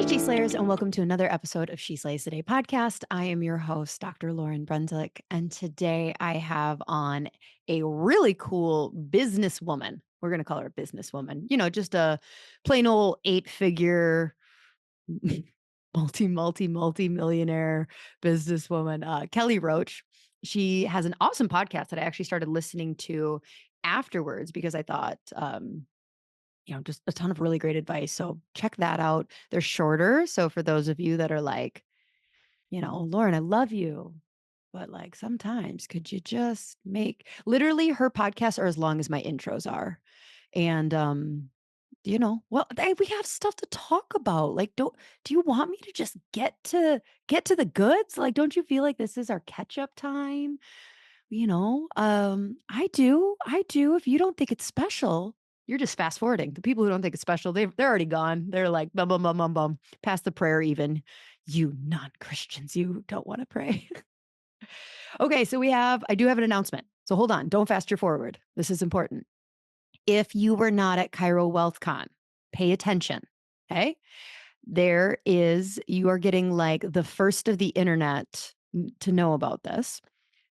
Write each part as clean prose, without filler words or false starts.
She Slayers, and welcome to another episode of She Slays Today podcast. I am your host, Dr. Lauryn Brunswick, and today I have on a really cool businesswoman. We're going to call her a businesswoman, just a plain old 8-figure, multi-millionaire businesswoman, Kelly Roach. She has an awesome podcast that I actually started listening to afterwards because I thought, just a ton of really great advice. So check that out. They're shorter. So for those of you that are like, Lauren, I love you, but like sometimes could you just make literally her podcasts are as long as my intros are. And we have stuff to talk about. Like, do you want me to just get to the goods? Like, don't you feel like this is our catch up time? I do. If you don't think it's special, you're just fast forwarding. The people who don't think it's special, they're already gone. They're like bum bum bum bum bum, past the prayer even. You non-Christians, you don't want to pray. Okay, so I do have an announcement. So hold on, don't fast your forward. This is important. If you were not at Chiro WealthCon, pay attention. Okay. You are getting like the first of the internet to know about this.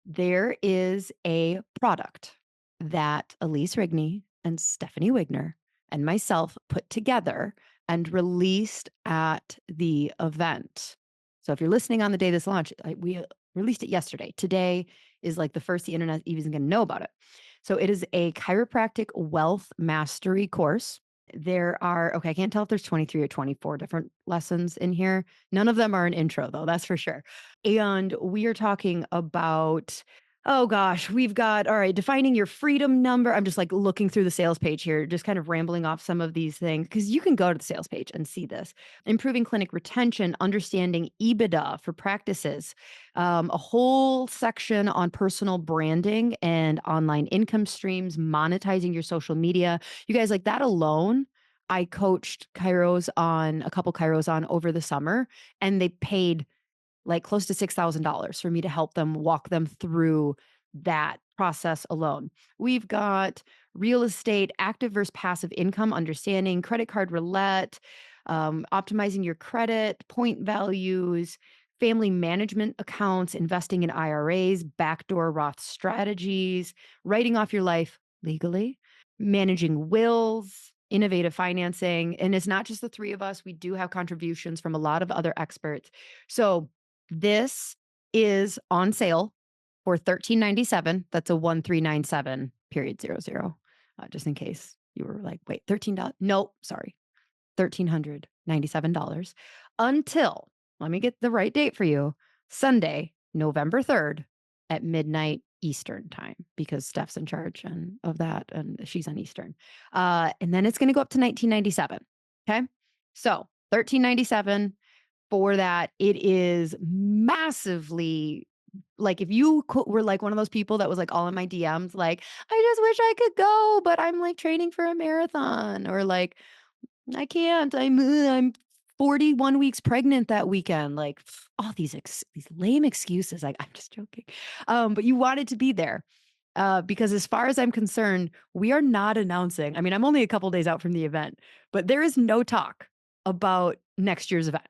There is a product that Elise Rigney and Stephanie Wigner and myself put together and released at the event. So if you're listening on the day this launched, we released it yesterday. Today is like the first the internet even going to know about it. So it is a chiropractic wealth mastery course. I can't tell if there's 23 or 24 different lessons in here. None of them are an intro though, that's for sure. And we are talking about, oh gosh, we've got, all right, defining your freedom number. I'm just like looking through the sales page here, just kind of rambling off some of these things because you can go to the sales page and see this. Improving clinic retention, understanding EBITDA for practices, a whole section on personal branding and online income streams, monetizing your social media. You guys, like that alone, I coached a couple chiros on over the summer, and they paid like close to $6,000 for me to help them walk them through that process alone. We've got real estate, active versus passive income, understanding credit card roulette, optimizing your credit, point values, family management accounts, investing in IRAs, backdoor Roth strategies, writing off your life legally, managing wills, innovative financing. And it's not just the three of us. We do have contributions from a lot of other experts. So this is on sale for $13.97. That's a 1397 period 00. Just in case you were like, wait, $13? No, sorry. $1,397 until, let me get the right date for you, Sunday, November 3rd at midnight Eastern time, because Steph's in charge of that and she's on Eastern. And then it's going to go up to $19.97. Okay. So $13.97 for that. It is massively, like if you were like one of those people that was like all in my DMs, like, I just wish I could go, but I'm like training for a marathon, or like, I can't, I'm 41 weeks pregnant that weekend. Like all these lame excuses. Like, I'm just joking. But you wanted to be there. Because as far as I'm concerned, we are not announcing. I mean, I'm only a couple days out from the event, but there is no talk about next year's event.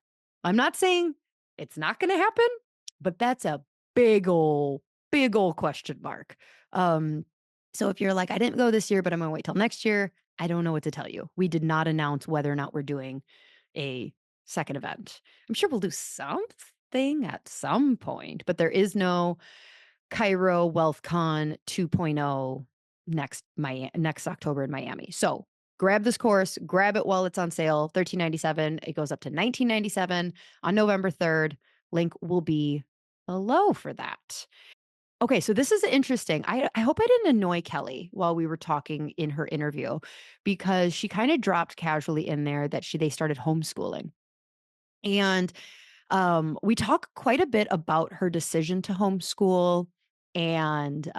I'm not saying it's not going to happen, but that's a big old question mark. So if you're like, I didn't go this year, but I'm going to wait till next year, I don't know what to tell you. We did not announce whether or not we're doing a second event. I'm sure we'll do something at some point, but there is no Chiro WealthCon 2.0 next October in Miami. So grab this course, grab it while it's on sale, $13.97. It goes up to $19.97 on November 3rd. Link will be below for that. Okay, so this is interesting. I hope I didn't annoy Kelly while we were talking in her interview, because she kind of dropped casually in there that they started homeschooling. And we talk quite a bit about her decision to homeschool and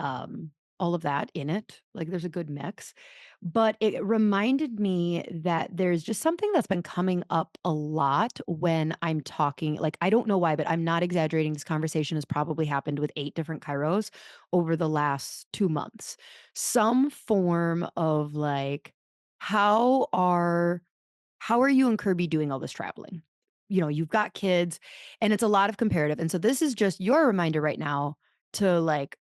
all of that in it. Like there's a good mix. But it reminded me that there's just something that's been coming up a lot when I'm talking. Like, I don't know why, but I'm not exaggerating. This conversation has probably happened with 8 different chiros over the last 2 months. Some form of like, how are you and Kirby doing all this traveling? you've got kids and it's a lot of comparative. And so this is just your reminder right now to like,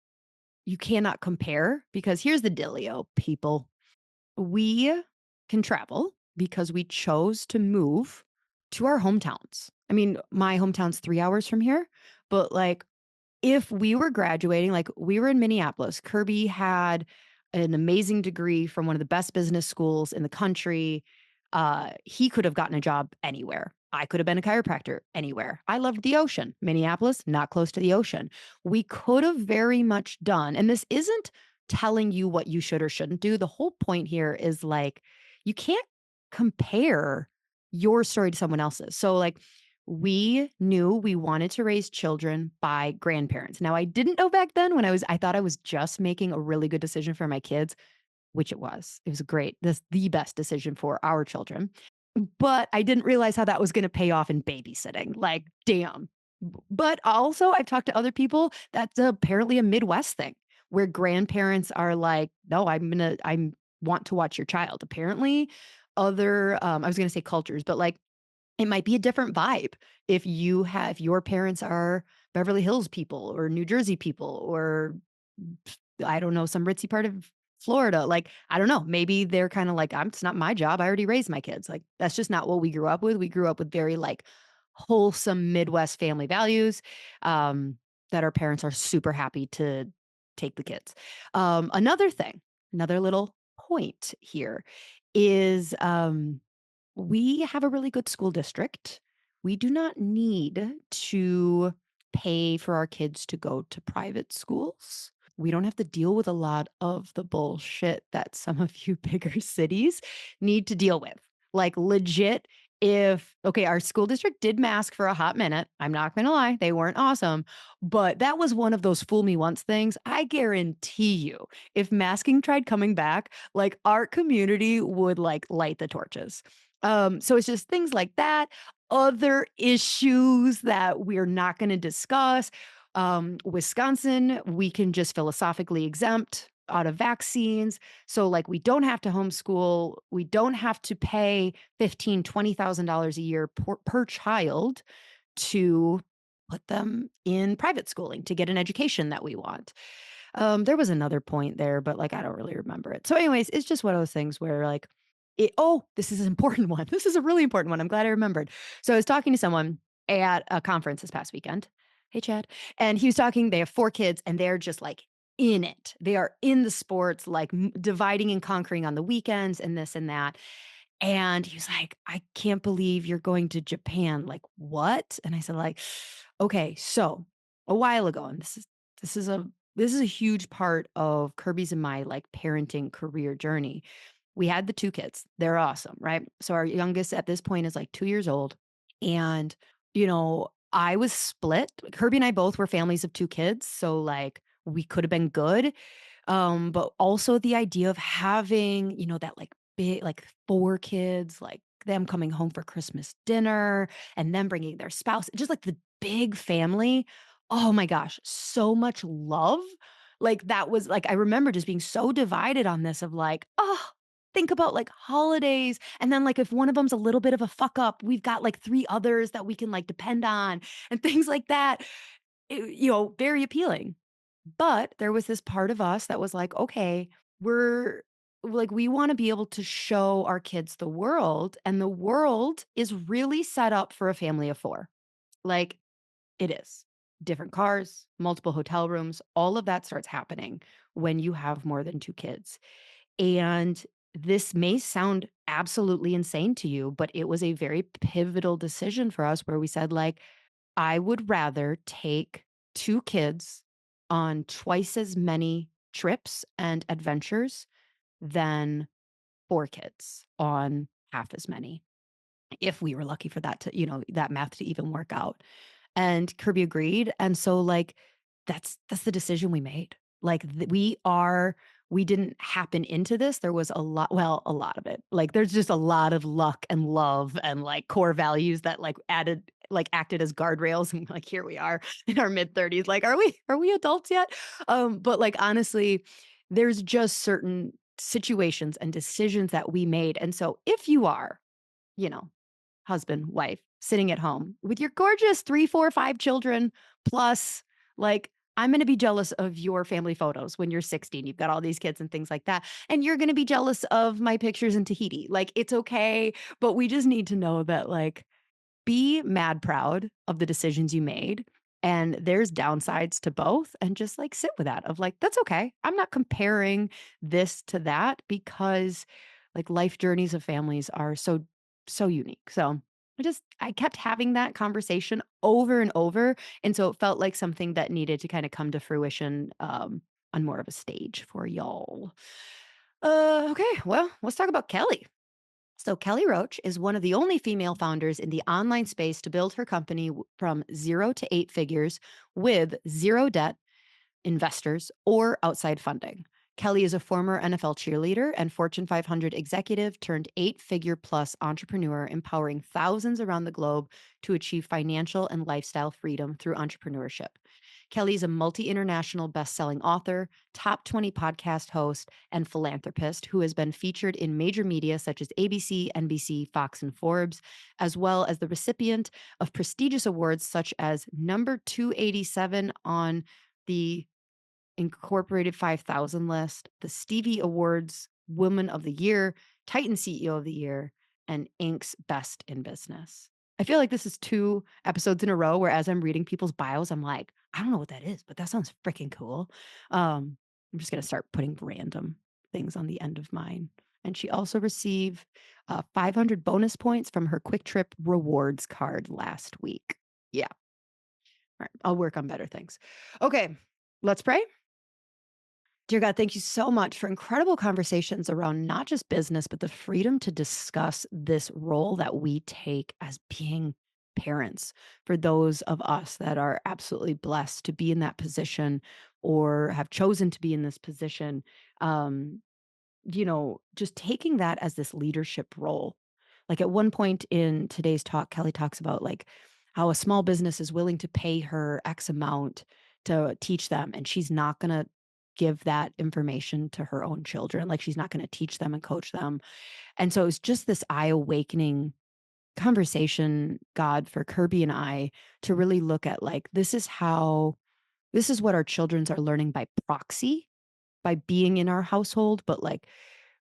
you cannot compare because here's the dealio, people. We can travel because we chose to move to our hometowns. I mean, my hometown's 3 hours from here, but like if we were graduating, like we were in Minneapolis, Kirby had an amazing degree from one of the best business schools in the country. He could have gotten a job anywhere. I could have been a chiropractor anywhere. I loved the ocean. Minneapolis, not close to the ocean. We could have very much done, and this isn't telling you what you should or shouldn't do. The whole point here is like, you can't compare your story to someone else's. So, like, we knew we wanted to raise children by grandparents. Now, I didn't know back then when I thought I was just making a really good decision for my kids, which it was. It was great. This the best decision for our children. But I didn't realize how that was going to pay off in babysitting. Like, damn. But also, I've talked to other people, that's apparently a Midwest thing where grandparents are like, no, I want to watch your child. Apparently, other, I was going to say cultures, but like it might be a different vibe if your parents are Beverly Hills people or New Jersey people or I don't know, some ritzy part of Florida. Like, I don't know, maybe they're kind of like, it's not my job. I already raised my kids. Like, that's just not what we grew up with. We grew up with very like wholesome Midwest family values that our parents are super happy to take the kids. Another thing, another little point here is we have a really good school district. We do not need to pay for our kids to go to private schools. We don't have to deal with a lot of the bullshit that some of you bigger cities need to deal with. Like legit, if okay, our school district did mask for a hot minute. I'm not gonna lie, they weren't awesome, but that was one of those fool me once things. I guarantee you, if masking tried coming back, like our community would like light the torches. So it's just things like that, other issues that we're not going to discuss. Wisconsin, we can just philosophically exempt out of vaccines. So like we don't have to homeschool, we don't have to pay $15,000-$20,000 a year per child to put them in private schooling to get an education that we want. There was another point there, but like I don't really remember it. So, anyways, it's just one of those things where like, this is an important one. This is a really important one. I'm glad I remembered. So I was talking to someone at a conference this past weekend. Hey, Chad. And he was talking, they have 4 kids and they're just like in it. They are in the sports, like dividing and conquering on the weekends and this and that. And he was like, I can't believe you're going to Japan. Like, what? And I said, like, okay, so a while ago, and this is a this is a huge part of Kirby's and my like parenting career journey. We had the 2 kids. They're awesome, right? So our youngest at this point is like 2 years old. And, I was split. Kirby and I both were families of 2 kids. So like we could have been good. But also the idea of having, that like big, like 4 kids, like them coming home for Christmas dinner and them bringing their spouse, just like the big family. Oh my gosh, so much love. Like that was like, I remember just being so divided on this of like, oh, think about like holidays. And then like if one of them's a little bit of a fuck up, we've got like 3 others that we can like depend on and things like that. Very appealing. But there was this part of us that was like, okay, we're like, we want to be able to show our kids the world, and the world is really set up for a family of 4. Like, it is. Different cars, multiple hotel rooms, all of that starts happening when you have more than 2 kids. And this may sound absolutely insane to you, but it was a very pivotal decision for us where we said, like, I would rather take 2 kids on twice as many trips and adventures than 4 kids on half as many, if we were lucky for that to, that math to even work out. And Kirby agreed, and so, like, that's the decision we made. Like, we didn't happen into this. There was a lot of it. Like, there's just a lot of luck and love and, like, core values that, acted as guardrails, and, like, here we are in our mid-30s, like, "Are we adults yet?" But, like, honestly, there's just certain situations and decisions that we made, and so if you are, you know husband, wife, sitting at home with your gorgeous 3, 4, 5 children, plus like, I'm going to be jealous of your family photos when you're 60 and you've got all these kids and things like that. And you're going to be jealous of my pictures in Tahiti. Like, it's okay. But we just need to know that, like, be mad proud of the decisions you made. And there's downsides to both. And just like sit with that of like, that's okay. I'm not comparing this to that because like life journeys of families are so unique. So I kept having that conversation over and over. And so it felt like something that needed to kind of come to fruition on more of a stage for y'all. Okay, well, let's talk about Kelly. So, Kelly Roach is one of the only female founders in the online space to build her company from 0 to 8 figures with zero debt, investors, or outside funding. Kelly is a former NFL cheerleader and Fortune 500 executive turned 8 figure plus entrepreneur, empowering thousands around the globe to achieve financial and lifestyle freedom through entrepreneurship. Kelly is a multi international best selling author, top 20 podcast host, and philanthropist who has been featured in major media such as ABC, NBC, Fox, and Forbes, as well as the recipient of prestigious awards such as number 287 on the Incorporated 5,000 list, the Stevie Awards Woman of the Year, Titan CEO of the Year, and Inc.'s Best in Business. I feel like this is 2 episodes in a row where as I'm reading people's bios, I'm like, I don't know what that is, but that sounds freaking cool. I'm just going to start putting random things on the end of mine. And she also received 500 bonus points from her Quick Trip rewards card last week. Yeah. All right. I'll work on better things. Okay. Let's pray. Dear God, thank you so much for incredible conversations around not just business, but the freedom to discuss this role that we take as being parents for those of us that are absolutely blessed to be in that position or have chosen to be in this position. Um, just taking that as this leadership role. Like at one point in today's talk, Kelly talks about like how a small business is willing to pay her X amount to teach them, and she's not going to give that information to her own children. Like she's not going to teach them and coach them. And so it's just this eye awakening conversation, God, for Kirby and I to really look at like, this is what our children's are learning by proxy, by being in our household, but like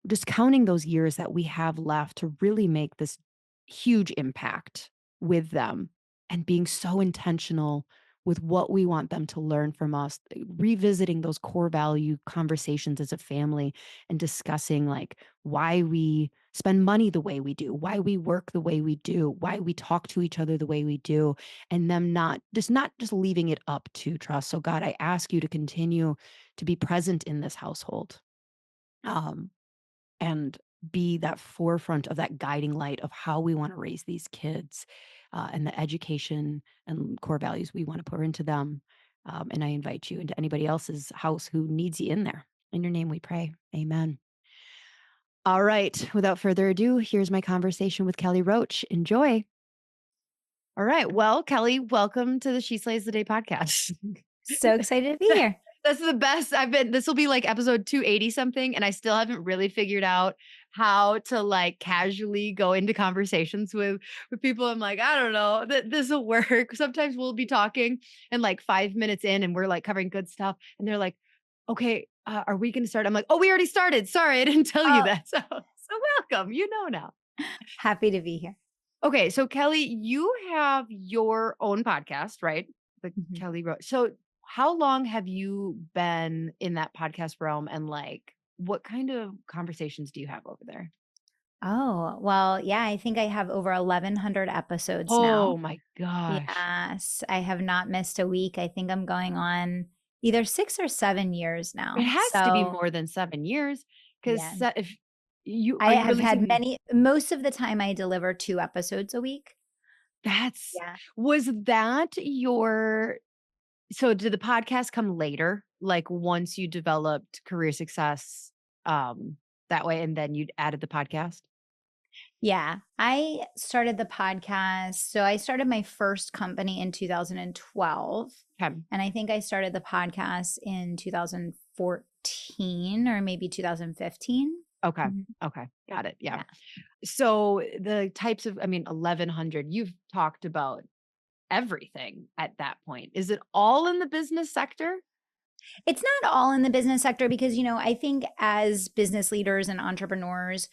just counting those years that we have left to really make this huge impact with them and being so intentional with what we want them to learn from us, revisiting those core value conversations as a family and discussing like why we spend money the way we do, why we work the way we do, why we talk to each other the way we do, and them not just leaving it up to trust. So God, I ask you to continue to be present in this household. And be that forefront of that guiding light of how we want to raise these kids and the education and core values we want to pour into them. And I invite you into anybody else's house who needs you in there. In your name we pray. Amen. All right. Without further ado, here's my conversation with Kelly Roach. Enjoy. All right. Well, Kelly, welcome to the She Slays the Day podcast. So excited to be here. That's the best. This will be like episode 280 something. And I still haven't really figured out how to like casually go into conversations with people. I'm like, I don't know that this will work. Sometimes we'll be talking and like 5 minutes in and we're like covering good stuff. And they're like, okay, are we going to start? I'm like, oh, we already started. Sorry, I didn't tell you that. So welcome, now. Happy to be here. Okay. So Kelly, you have your own podcast, right? The Kelly Roach. So how long have you been in that podcast realm and like what kind of conversations do you have over there? Oh, well, yeah, I think I have over 1,100 episodes now. Oh my gosh. Yes, I have not missed a week. I think I'm going on either 6 or 7 years now. It has to be more than 7 years because Yeah. if you I are you have had releasing most of the time I deliver 2 episodes a week. that's Yeah. was that your so did the podcast come later? Like once you developed career success that way and then you added the podcast? Yeah, I started the podcast. So I started my first company in 2012. Okay. And I think I started the podcast in 2014 or maybe 2015. Okay. Mhm. Okay. Got it. Yeah. Yeah. So the types of, I mean, 1100, you've talked about everything at that point. Is it all in the business sector? It's not all in the business sector because, I think as business leaders and entrepreneurs,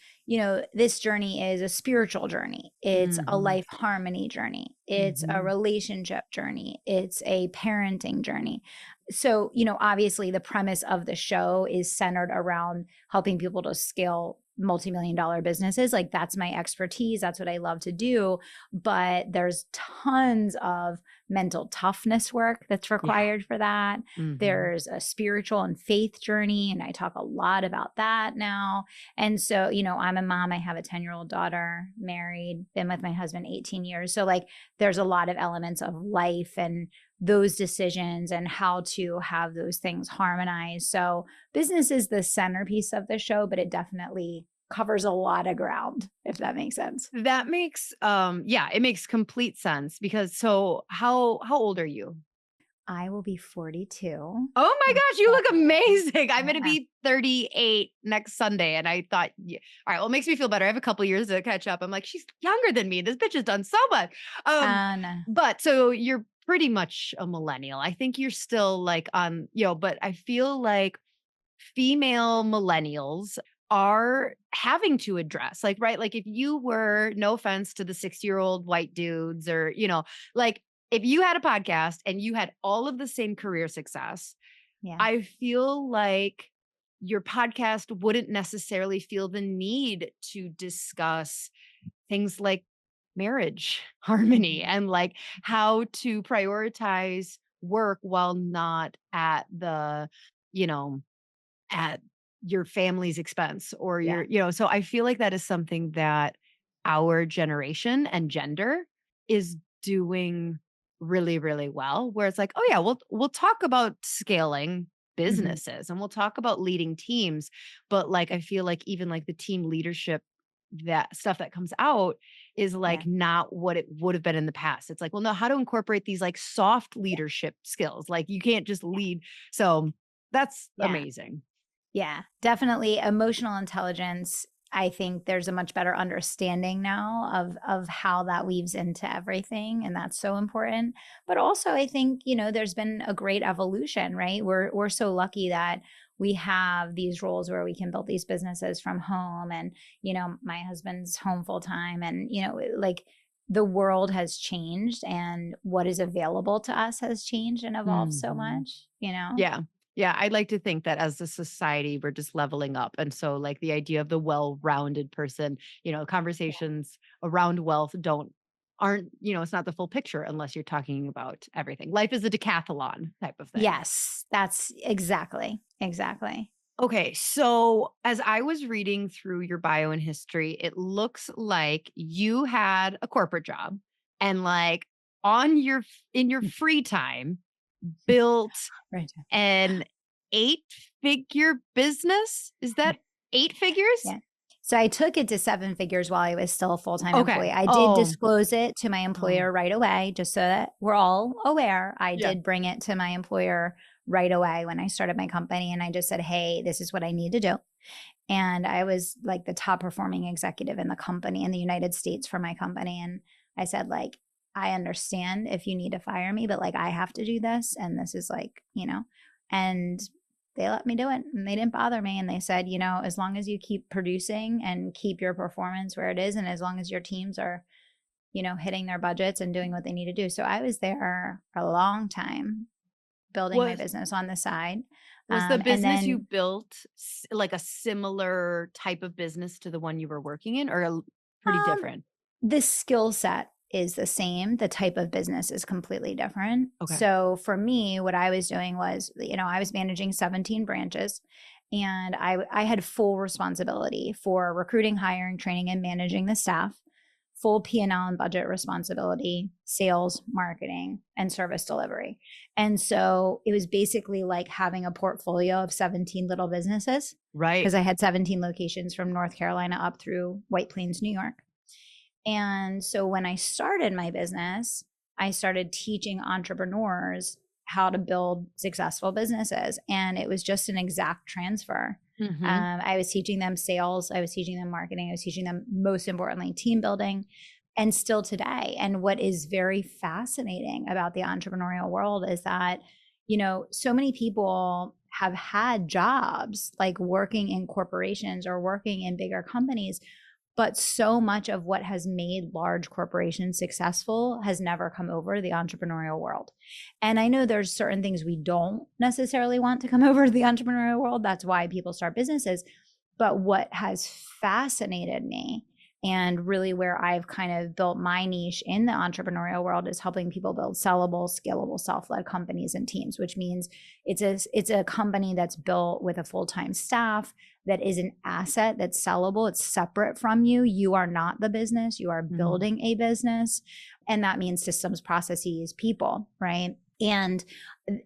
this journey is a spiritual journey. It's a Mhm. life harmony journey. It's a Mhm. relationship journey. It's a parenting journey. So, obviously the premise of the show is centered around helping people to scale multi-million dollar businesses. Like that's my expertise. That's what I love to do. But there's tons of mental toughness work that's Yeah. required for that. Mhm. There's a spiritual and faith journey, and I talk a lot about that now. And so, I'm a mom. I have a 10-year-old daughter, married, been with my husband 18 years. So, like, there's a lot of elements of life and those decisions and how to have those things harmonize. So, business is the centerpiece of the show, but it definitely covers a lot of ground, if that makes sense. That makes yeah, it makes complete sense because so how old are you? I will be 42. Oh my And gosh, you look amazing. I'm going to yeah. be 38 next Sunday. And I thought, yeah, all right, well, it makes me feel better. I have a couple years to catch up. I'm like, she's younger than me. This bitch has done so much. No. But so you're pretty much a millennial. I think you're still like on, but I feel like female millennials are having to address like right like if you were no offense to the 60-year-old white dudes or like if you had a podcast and you had all of the same career success, Yeah. I feel like your podcast wouldn't necessarily feel the need to discuss things like marriage harmony Mhm. and like how to prioritize work while not at the you know at your family's expense or Yeah. so I feel like that is something that our generation and gender is doing really, really well, where it's like, oh yeah, we'll talk about scaling Mhm. businesses and we'll talk about leading teams. But like I feel like even like the team leadership that stuff that comes out is Yeah. like not what it would have been in the past. It's like, well, no, how to incorporate these like soft leadership skills. Like you can't just lead. So that's Yeah. amazing. Yeah. Definitely emotional intelligence. I think there's a much better understanding now of how that weaves into everything, and that's so important. But also I think, there's been a great evolution, right? We're so lucky that we have these roles where we can build these businesses from home, and my husband's home full time, and like the world has changed and what is available to us has changed and evolved so Mhm. much. Yeah. Yeah, I like to think that as a society, we're just leveling up. And so, like, the idea of the well-rounded person, conversations around wealth aren't, it's not the full picture unless you're talking about everything. Life is a decathlon type of thing. Yes, that's exactly. Okay, so as I was reading through your bio and history, it looks like you had a corporate job and like in your free time built Right. an 8-figure business? Is Yeah, that 8 figures? yeah. So I took it to 7 figures while I was still a full-time Okay. employee. I did Oh, disclose it to my oh, employer right away, just so that we're all aware. I yeah. did bring it to my employer right away when I started my company, and I just said, "Hey, this is what I need to do." And I was like the top performing executive in the company in the United States for my company, and I said, like, "I understand if you need to fire me, but like I have to do this, and this is like, and they let me do it, and they didn't bother me, and they said, as long as you keep producing and keep your performance where it is, and as long as your teams are, hitting their budgets and doing what they need to do." So I was there a long time building my Was business on the side. was the And business you then built like a similar type of business to the one you were working in or pretty um, different? the skill set is the same. The type of business is completely different. Okay. So for me, what I was doing was, I was managing 17 branches, and I had full responsibility for recruiting, hiring, training, and managing the staff, full P&L and budget responsibility, sales, marketing, and service delivery. And so it was basically like having a portfolio of 17 little businesses, Right. because I had 17 locations from North Carolina up through White Plains, New York. And so when I started my business, I started teaching entrepreneurs how to build successful businesses. And it was just an exact transfer. Mm-hmm. I was teaching them sales. I was teaching them marketing. I was teaching them, most importantly, team building, and still today. And what is very fascinating about the entrepreneurial world is that, so many people have had jobs like working in corporations or working in bigger companies, but so much of what has made large corporations successful has never come over to the entrepreneurial world. And I know there's certain things we don't necessarily want to come over to the entrepreneurial world. That's why people start businesses. But what has fascinated me, and really where I've kind of built my niche in the entrepreneurial world, is helping people build sellable, scalable, self-led companies and teams, which means it's a company that's built with a full-time staff, that is an asset that's sellable. It's separate from you. You are not the business. You are building a business. And that means systems, processes, people, right? And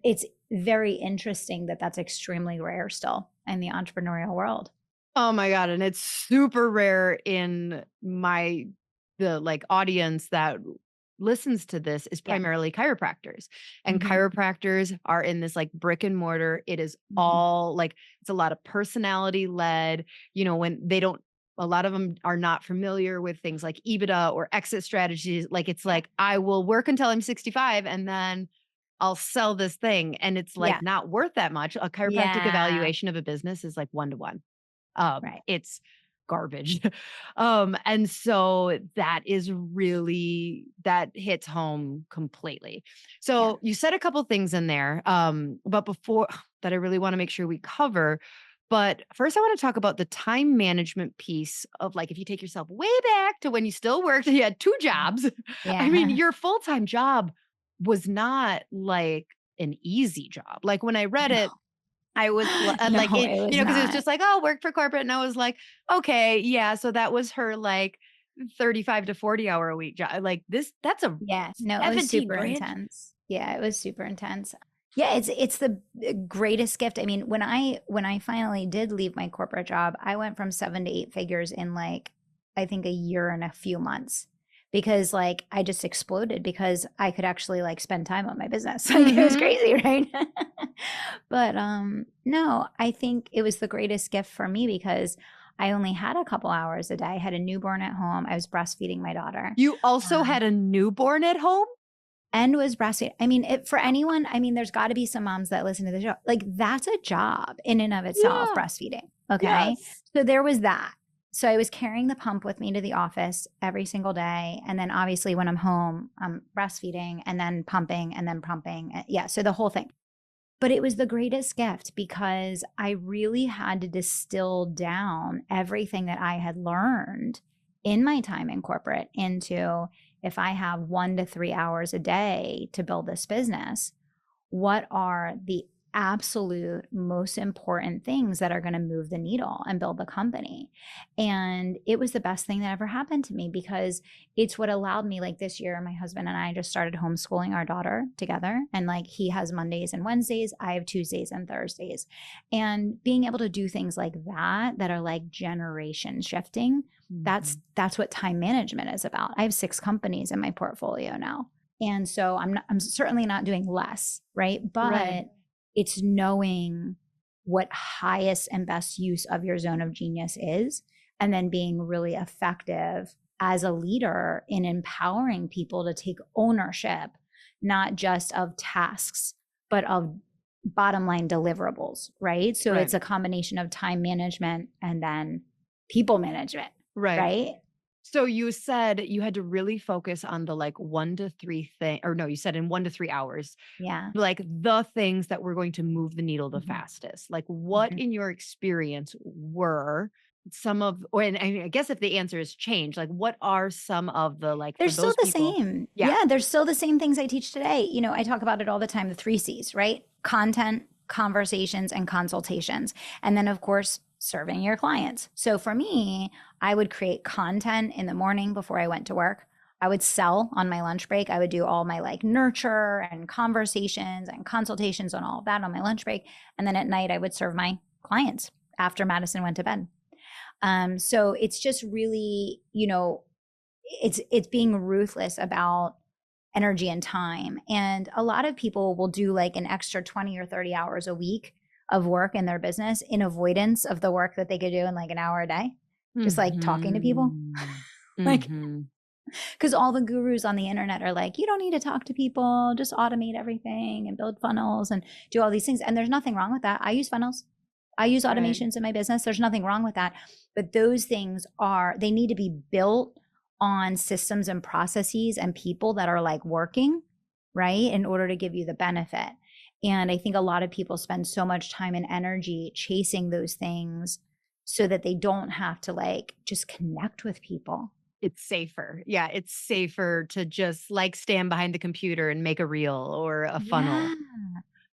it's very interesting that that's extremely rare still in the entrepreneurial world. Oh my God. And it's super rare in the like audience that listens to this is Yeah. primarily chiropractors. And Mm-hmm. chiropractors are in this like brick and mortar. It is all like, it's a lot of personality led, when they don't, a lot of them are not familiar with things like EBITDA or exit strategies. Like it's like, I will work until I'm 65 and then I'll sell this thing. And it's like Yeah. not worth that much. A chiropractic Yeah. evaluation of a business is like 1-to-1. Right. It's garbage. And so that hits home completely. Yeah. So you said a couple things in there, but before that, I really want to make sure we cover. But first, I want to talk about the time management piece of like, if you take yourself way back to when you still worked, you had 2 jobs. I mean, Yeah. your full-time job was not like an easy job. Like when I read No. it, I was like, No, it was because it was not. just like, oh, work for corporate. And I was like, okay, yeah. So that was her like 35 to 40 hour a week job. Like that's a Yeah. No, it was 17 super grand. intense. Yeah, it was super intense. Yeah, it's the greatest gift. I mean, when I finally did leave my corporate job, I went from 7 to 8 figures in like, I think, a year and a few months, because like I just exploded because I could actually like spend time on my business. Like it was Mm-hmm. crazy, right? But no, I think it was the greatest gift for me because I only had a couple hours a day. I had a newborn at home. I was breastfeeding my daughter. You also Um, had a newborn at home? and was breastfeeding. I mean, for anyone, I mean, there's got to be some moms that listen to the show. Like, that's a job in and of itself, Yeah. breastfeeding. Okay. Yes. So there was that. So I was carrying the pump with me to the office every single day. And then obviously when I'm home, I'm breastfeeding and then pumping and then pumping. Yeah. So the whole thing. But it was the greatest gift because I really had to distill down everything that I had learned in my time in corporate into, if I have 1 to 3 hours a day to build this business, what are the absolute most important things that are going to move the needle and build the company? And it was the best thing that ever happened to me because it's what allowed me, like this year, my husband and I just started homeschooling our daughter together. And like he has Mondays and Wednesdays, I have Tuesdays and Thursdays. And being able to do things like that are like generation shifting, that's what time management is about. I have 6 companies in my portfolio now. And so I'm certainly not doing less, right? But Right. it's knowing what highest and best use of your zone of genius is, and then being really effective as a leader in empowering people to take ownership, not just of tasks, but of bottom line deliverables, right? So Right. it's a combination of time management and then people management, Right. right? So you said you had to really focus on the like 1 to 3 thing, or no, you said in 1 to 3 hours, Yeah. like the things that were going to move the needle the Mhm. fastest. Like what Mhm. in your experience were some of, or and I guess if the answer has changed, like what are some of the like They're for still those the people? same. Yeah. Yeah, they're still the same things I teach today. I talk about it all the time, the 3 C's, right? Content, conversations, and consultations. And then, of course, serving your clients. So for me, I would create content in the morning before I went to work. I would sell on my lunch break. I would do all my like nurture and conversations and consultations and all of that on my lunch break. And then at night, I would serve my clients after Madison went to bed. So it's just really, it's being ruthless about energy and time. And a lot of people will do like an extra 20 or 30 hours a week of work in their business in avoidance of the work that they could do in like an hour a day, just like talking to people. Mhm. Like, Mhm. because all the gurus on the internet are like, you don't need to talk to people, just automate everything and build funnels and do all these things. And there's nothing wrong with that. I use funnels, I use Right. automations in my business. There's nothing wrong with that. But those things they need to be built on systems and processes and people that are like working, right, in order to give you the benefit. And I think a lot of people spend so much time and energy chasing those things so that they don't have to like just connect with people. It's safer. Yeah, it's safer to just, like, stand behind the computer and make a reel or a Yeah. funnel.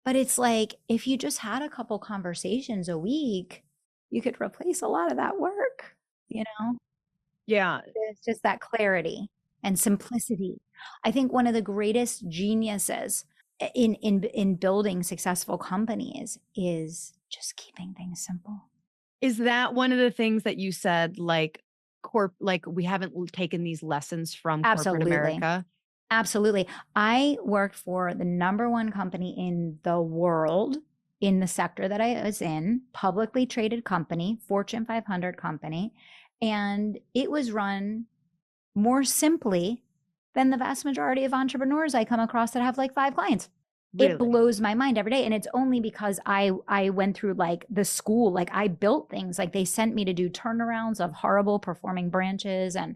But it's like if you just had a couple conversations a week, you could replace a lot of that work, you know? Yeah. It's just that clarity and simplicity. I think one of the greatest geniuses in building successful companies is just keeping things simple. Is that one of the things that you said, like, like, we haven't taken these lessons from corporate Absolutely. America? Absolutely. I worked for the number one company in the world in the sector that I was in, publicly traded company, Fortune 500 company, and it was run more simply than the vast majority of entrepreneurs I come across that have like 5 clients. It Really? blows my mind every day, and it's only because I went through like the school, like I built things, like they sent me to do turnarounds of horrible performing branches. And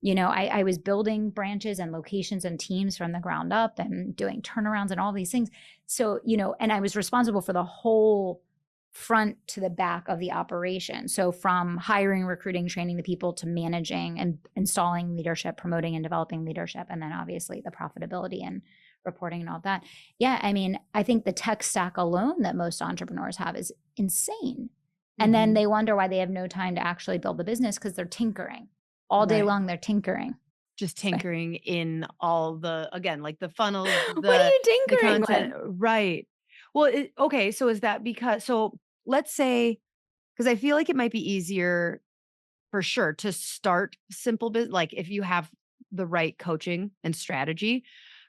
I was building branches and locations and teams from the ground up and doing turnarounds and all these things. So, and I was responsible for the whole front to the back of the operation. So from hiring, recruiting, training the people to managing and installing leadership, promoting and developing leadership, and then obviously the profitability and reporting and all that. Yeah, I mean, I think the tech stack alone that most entrepreneurs have is insane. And then Mhm. they wonder why they have no time to actually build the business because they're tinkering all day Right. long. They're tinkering. Just It's like, tinkering in all the, again, like, the funnels, what are the you tinkering content. with? Right. Well, okay, so is that because, so let's say, because I feel like it might be easier for sure to start simple business, like, if you have the right coaching and strategy.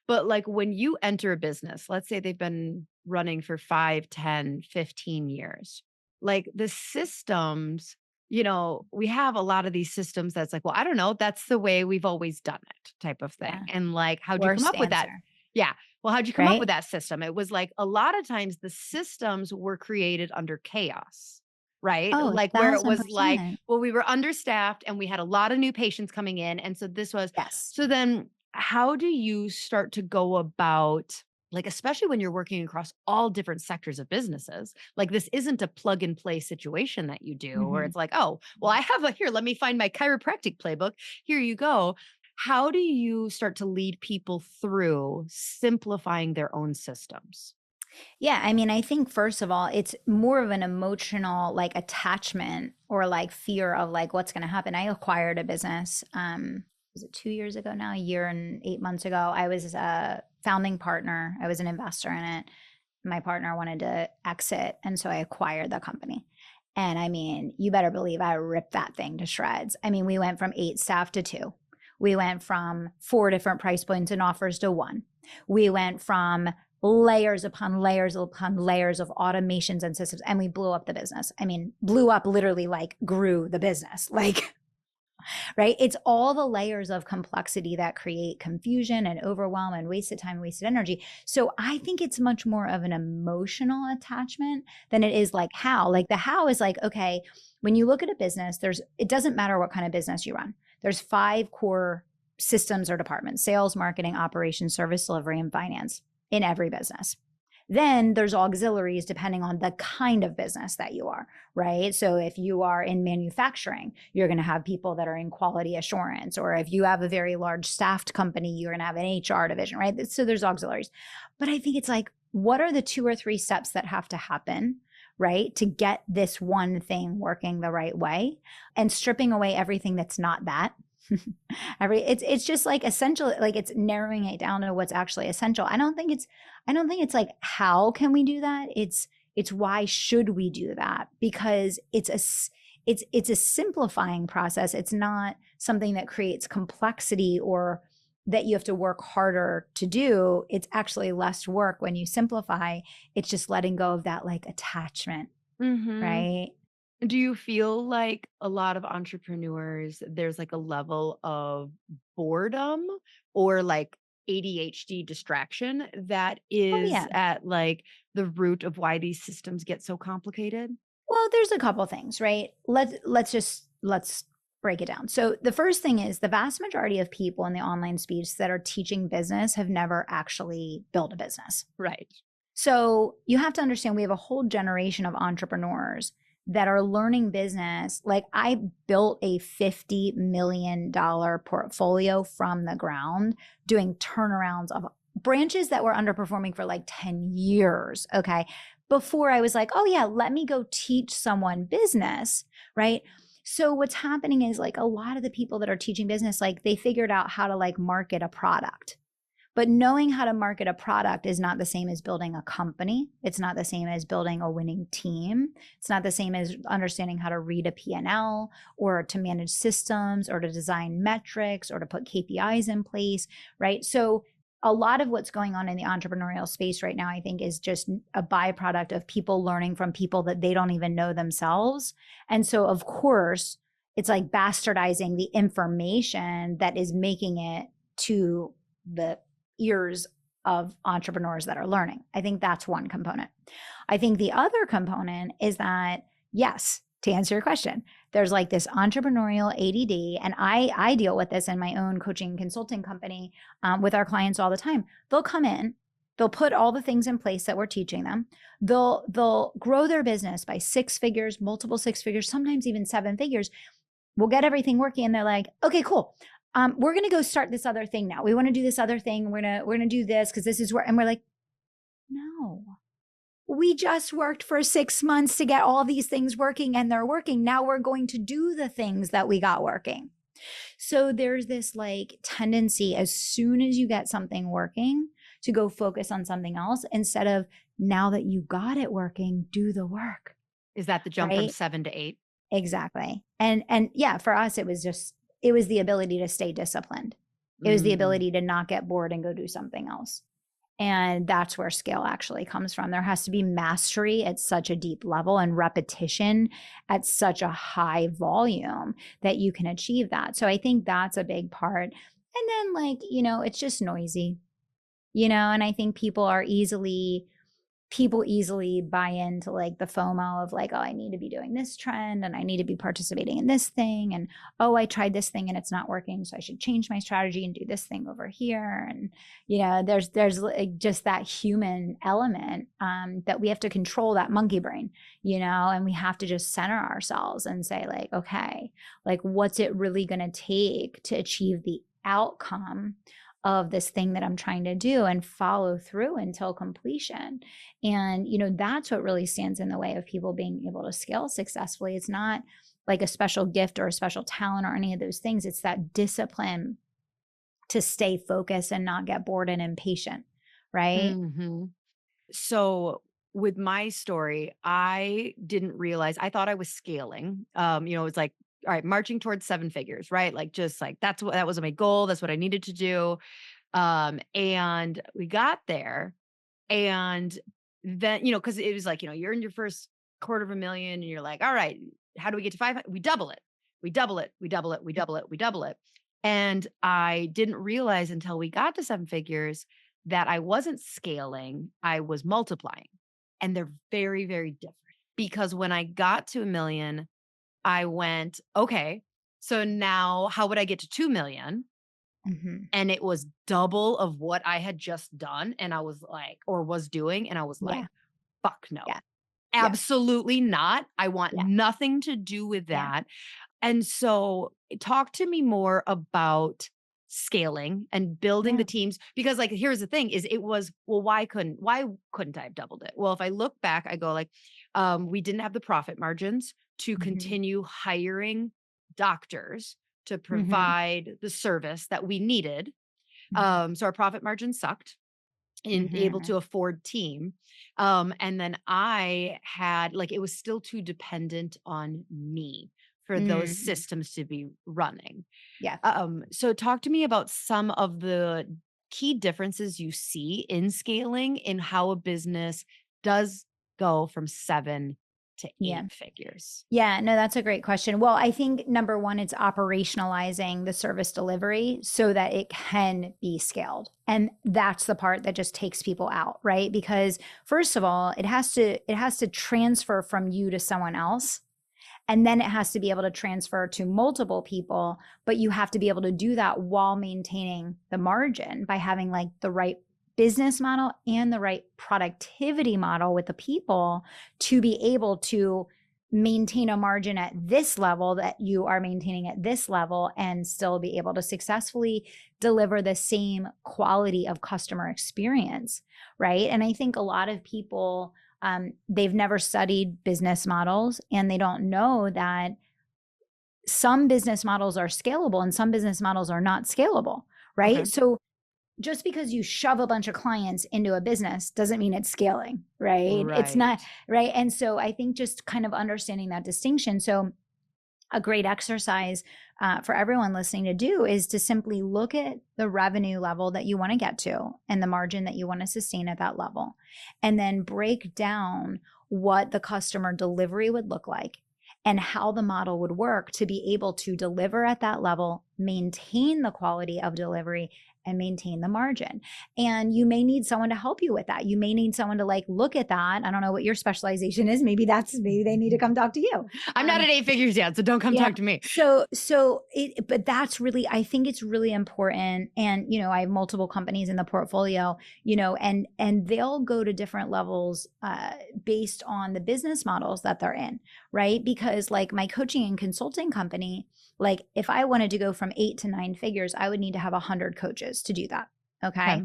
But, like, when you enter a business, let's say they've been running for 5, 10, 15 years, like, the systems, we have a lot of these systems that's like, "Well, I don't know, that's the way we've always done it," type of thing. Yeah. And, like, "How'd you come Worst up with that?" answer, Yeah. "Well, how'd you come up with right? that system?" It was like a lot of times the systems were created under chaos, right? Oh, Like, where it was like, 1,000%. well, we were understaffed and we had a lot of new patients coming in, and so this was, Yes. so then how do you start to go about, like, especially when you're working across all different sectors of businesses, like, this isn't a plug and play situation that you do where Mhm. it's like, oh, well, I have here, let me find my chiropractic playbook. Here you go. How do you start to lead people through simplifying their own systems? Yeah, I mean, I think first of all, it's more of an emotional like attachment or like fear of like what's going to happen. I acquired a business. Was it 2 years ago now? A year and 8 months ago. I was a founding partner. I was an investor in it. My partner wanted to exit, and so I acquired the company. And I mean, you better believe I ripped that thing to shreds. I mean, we went from 8 staff to 2. We went from 4 different price points and offers to 1. We went from layers upon layers upon layers of automations and systems, and we blew up the business. I mean, blew up literally like grew the business. Like, right? It's all the layers of complexity that create confusion and overwhelm and wasted time and wasted energy. So I think it's much more of an emotional attachment than it is like how. Like the how is like, okay, when you look at a business, it doesn't matter what kind of business you run. There's 5 core systems or departments: sales, marketing, operations, service delivery, and finance in every business. Then there's auxiliaries depending on the kind of business that you are, right? So if you are in manufacturing, you're going to have people that are in quality assurance. Or if you have a very large staffed company, you're going to have an HR division, right? So there's auxiliaries. But I think it's like, what are the 2 or 3 steps that have to happen, right, to get this one thing working the right way, and stripping away everything that's not that. It's just like essential, like it's narrowing it down to what's actually essential. I don't think it's like how can we do that? It's why should we do that? Because it's a simplifying process. It's not something that creates complexity or that you have to work harder to do. It's actually less work when you simplify. It's just letting go of that like attachment, Mhm. right? Do you feel like a lot of entrepreneurs, there's like a level of boredom or like ADHD distraction that Oh, is yeah. at like the root of why these systems get so complicated? Well, there's a couple things, right? Let's break it down. So the first thing is the vast majority of people in the online space that are teaching business have never actually built a business. Right. So you have to understand we have a whole generation of entrepreneurs that are learning business. Like I built a $50 million portfolio from the ground doing turnarounds of branches that were underperforming for like 10 years. Okay. Before I was like, oh yeah, let me go teach someone business. Right. So what's happening is like a lot of the people that are teaching business, like they figured out how to like market a product, but knowing how to market a product is not the same as building a company. It's not the same as building a winning team. It's not the same as understanding how to read a P&L or to manage systems or to design metrics or to put KPIs in place, right? So a lot of what's going on in the entrepreneurial space right now, I think, is just a byproduct of people learning from people that they don't even know themselves. And so, of course, it's like bastardizing the information that is making it to the ears of entrepreneurs that are learning. I think that's one component. I think the other component is that, yes, to answer your question, there's like this entrepreneurial ADD, and I deal with this in my own coaching and consulting company with our clients all the time. They'll come in, they'll put all the things in place that we're teaching them. They'll grow their business by 6 figures, multiple 6 figures, sometimes even 7 figures. We'll get everything working, and they're like, okay, cool. We're gonna go start this other thing now. We want to do this other thing. We're gonna do this because this is where, and we're like, no, we just worked for 6 months to get all these things working and they're working. Now we're going to do the things that we got working. So there's this like tendency as soon as you get something working to go focus on something else instead of now that you got it working, do the work, Is that the jump from right? 7 to 8? Exactly. And yeah, for us it was the ability to stay disciplined. It was the Mm. ability to not get bored and go do something else. And that's where skill actually comes from. There has to be mastery at such a deep level and repetition at such a high volume that you can achieve that. So I think that's a big part. And then, like, it's just noisy, and I think people easily buy into like the FOMO of like, oh, I need to be doing this trend and I need to be participating in this thing. And oh, I tried this thing and it's not working. So I should change my strategy and do this thing over here. And, there's like just that human element that we have to control, that monkey brain, and we have to just center ourselves and say, like, okay, like, what's it really going to take to achieve the outcome of this thing that I'm trying to do and follow through until completion. And, that's what really stands in the way of people being able to scale successfully. It's not like a special gift or a special talent or any of those things. It's that discipline to stay focused and not get bored and impatient. Right. Mhm. So with my story, I didn't realize I thought I was scaling. It's like, all right, marching towards 7 figures, right? Like just like that was my goal. That's what I needed to do. And we got there and then, because it was like, you're in your first quarter of a million and you're like, all right, how do we get to 500? We double it. We double it. We double it. We double it. We double it. And I didn't realize until we got to 7 figures that I wasn't scaling, I was multiplying. And they're very, very different because when I got to a million, I went, okay, so now how would I get to 2 million? Mm-hmm. And it was double of what I had just done. And I was like, or was doing. And I was Yeah. like, fuck no, Yeah. Yeah. absolutely not. I want Yeah. nothing to do with Yeah. that. And so talk to me more about scaling and building the Yeah. teams because like here's the thing is it was well why couldn't I have doubled it? Well, if I look back I go like we didn't have the profit margins to Mm-hmm. continue hiring doctors to Mm-hmm. provide the service that we needed. So our profit margin sucked in able Mm-hmm. to afford team. And then I had like it was still too dependent on me for those Mm, systems to be running. yeah. So talk to me about some of the key differences you see in scaling in how a business does go from 7 to Yeah. 8 figures. Yeah, no, that's a great question. Well, I think number one, it's operationalizing the service delivery so that it can be scaled. And that's the part that just takes people out, right? Because first of all, it has to transfer from you to someone else. And then it has to be able to transfer to multiple people, but you have to be able to do that while maintaining the margin by having like the right business model and the right productivity model with the people to be able to maintain a margin at this level that you are maintaining at this level and still be able to successfully deliver the same quality of customer experience, right? And I think a lot of people they've never studied business models and they don't know that some business models are scalable and some business models are not scalable, Okay. right? So just because you shove a bunch of clients into a business doesn't mean it's scaling, right? It's not, Right. right? And so I think just kind of understanding that distinction. So a great exercise for everyone listening to do is to simply look at the revenue level that you want to get to and the margin that you want to sustain at that level, and then break down what the customer delivery would look like and how the model would work to be able to deliver at that level, maintain the quality of delivery, and maintain the margin. And you may need someone to help you with that. You may need someone to like look at that. I don't know what your specialization is. Maybe they need to come talk to you. I'm not at 8 figures yet, so don't come Yeah. talk to me. But that's really, I think it's really important. And, I have multiple companies in the portfolio, and they'll go to different levels based on the business models that they're in, right? Because like my coaching and consulting company, like if I wanted to go from 8 to 9 figures, I would need to have 100 coaches to do that. Okay. Okay.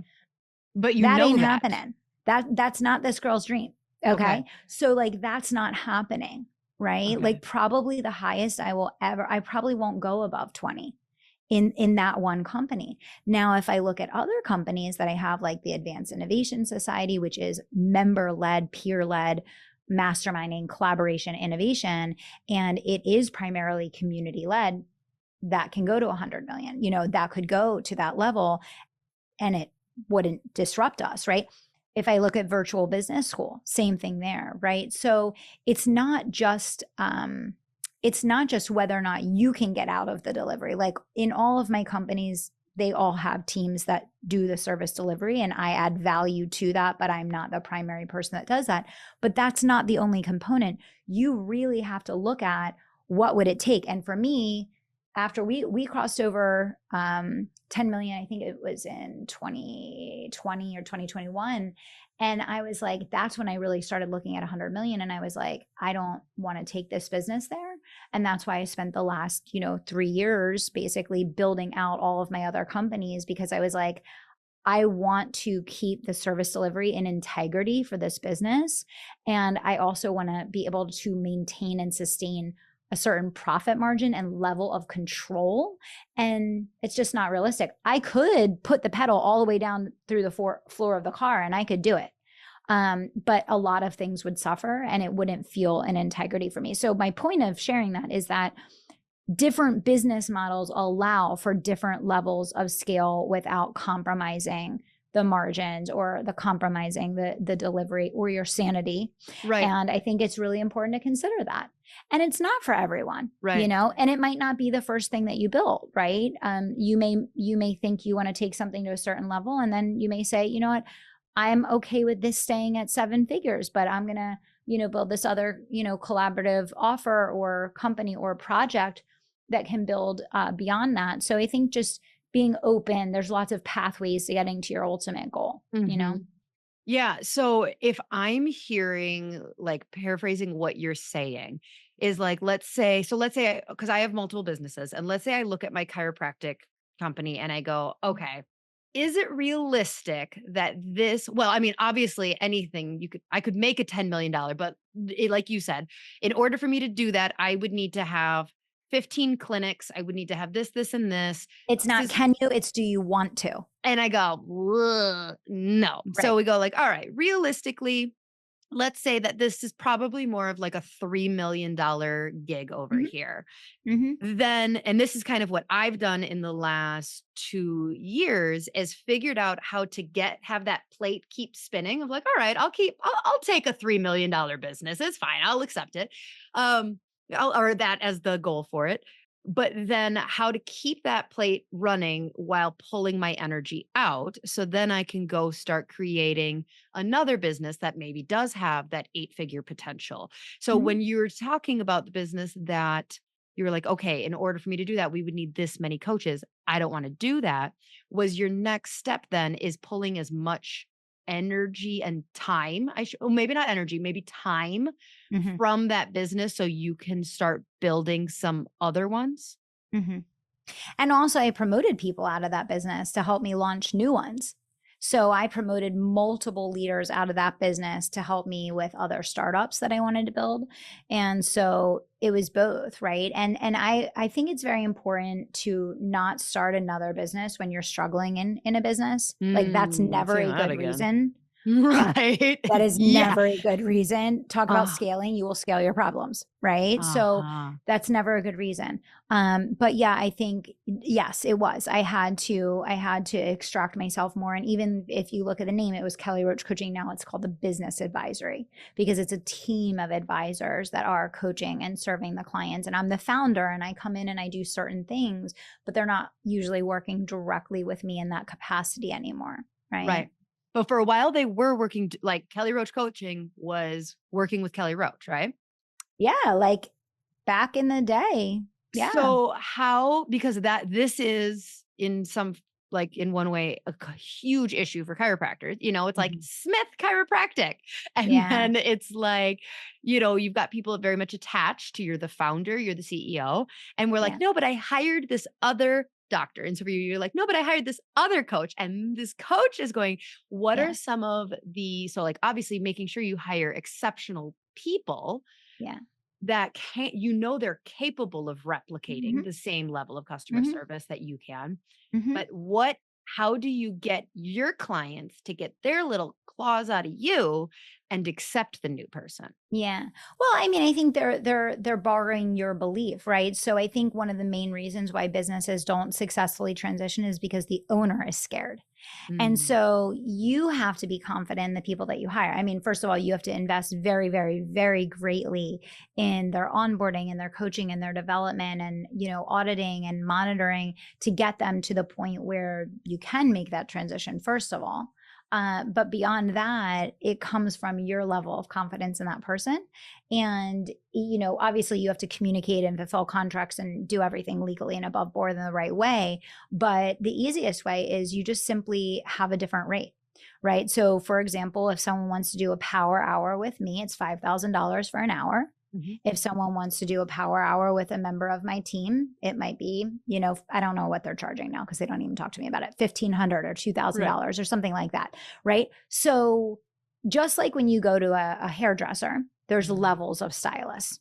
But you That know ain't that. happening. That's not this girl's dream. Okay. Okay. So like that's not happening, right? Okay. Like probably the highest I probably won't go above 20 in that one company. Now, if I look at other companies that I have, like the Advanced Innovation Society, which is member-led, peer-led, masterminding, collaboration, innovation, and it is primarily community-led, that can go to 100 million. That could go to that level and it wouldn't disrupt us, right? If I look at virtual business school, same thing there, right? So it's not just whether or not you can get out of the delivery. Like in all of my companies, they all have teams that do the service delivery and I add value to that, but I'm not the primary person that does that. But that's not the only component. You really have to look at what would it take. And for me, after we crossed over 10 million, I think it was in 2020 or 2021. And I was like, that's when I really started looking at 100 million. And I was like, I don't want to take this business there. And that's why I spent the last, 3 years basically building out all of my other companies, because I was like, I want to keep the service delivery in integrity for this business. And I also want to be able to maintain and sustain a certain profit margin and level of control. And it's just not realistic. I could put the pedal all the way down through the floor of the car and I could do it. But a lot of things would suffer and it wouldn't feel an integrity for me. So my point of sharing that is that different business models allow for different levels of scale without compromising the margins or the compromising the delivery or your sanity. Right. And I think it's really important to consider that. And it's not for everyone, Right. and it might not be the first thing that you build, right? You may think you want to take something to a certain level, and then you may say, you know what, I'm okay with this staying at 7 figures, but I'm gonna, build this other, collaborative offer or company or project that can build beyond that. So I think just being open, there's lots of pathways to getting to your ultimate goal. Yeah. So if I'm hearing, like paraphrasing what you're saying, is like, let's say, because I have multiple businesses, and let's say I look at my chiropractic company and I go, okay, is it realistic that well, I mean, obviously anything I could make a $10 million, but like you said, in order for me to do that, I would need to have 15 clinics. I would need to have this, and this. It's This not is can you, it's do you want to? And I go, "Ugh, no." So Right. we go like, all right, realistically, let's say that this is probably more of like a $3 million gig over Mhm, here. mhm, Then, and this is kind of what I've done in the last 2 years, is figured out how to have that plate keep spinning of like, all right, I'll take a $3 million business. It's fine. I'll accept it. Um, or that as the goal for it. But then how to keep that plate running while pulling my energy out. So then I can go start creating another business that maybe does have that 8-figure potential. So mhm, when you're talking about the business that you were like, okay, in order for me to do that, we would need this many coaches. I don't want to do that. Was your next step then is pulling as much energy and time, maybe not energy, maybe time mhm, from that business so you can start building some other ones? mhm. And also, I promoted people out of that business to help me launch new ones. So I promoted multiple leaders out of that business to help me with other startups that I wanted to build. And so it was both, right? And I think it's very important to not start another business when you're struggling in a business. Like that's never Say a that good again. reason. Right. That is Yeah. never a good reason. Talk about Uh, scaling, you will scale your problems, right? So uh-huh. that's never a good reason. But yeah, I think yes, it was. I had to extract myself more. And even if you look at the name, it was Kelly Roach Coaching. Now it's called the Business Advisory because it's a team of advisors that are coaching and serving the clients. And I'm the founder and I come in and I do certain things, but they're not usually working directly with me in that capacity anymore. Right. Right. But for a while, they were working, like Kelly Roach Coaching was working with Kelly Roach, right? Yeah, like back in the day. Yeah. So how, because this is in some, like in one way, a huge issue for chiropractors. It's like Mhm. Smith Chiropractic. And Yeah. then it's like, you've got people very much attached to, you're the founder, you're the CEO. And we're like, Yeah. no, but I hired this other doctor. And so you're like, no, but I hired this other coach. And this coach is going, what are Yeah. some of so like obviously making sure you hire exceptional people Yeah. that they're capable of replicating Mhm. the same level of customer Mhm. service that you can. Mhm. But how do you get your clients to get their little claws out of you and accept the new person? Yeah. Well, I mean, I think they're borrowing your belief, right? So I think one of the main reasons why businesses don't successfully transition is because the owner is scared. And Mm, so you have to be confident in the people that you hire. I mean, first of all, you have to invest very, very, very greatly in their onboarding and their coaching and their development and, auditing and monitoring to get them to the point where you can make that transition, first of all. But beyond that, it comes from your level of confidence in that person. And, obviously you have to communicate and fulfill contracts and do everything legally and above board in the right way. But the easiest way is you just simply have a different rate, right? So, for example, if someone wants to do a power hour with me, it's $5,000 for an hour. mhm. If someone wants to do a power hour with a member of my team, it might be, I don't know what they're charging now because they don't even talk to me about it, 1,500 or Right. $2,000 or something like that, right? So, just like when you go to a hairdresser, there's Mhm, levels of stylists,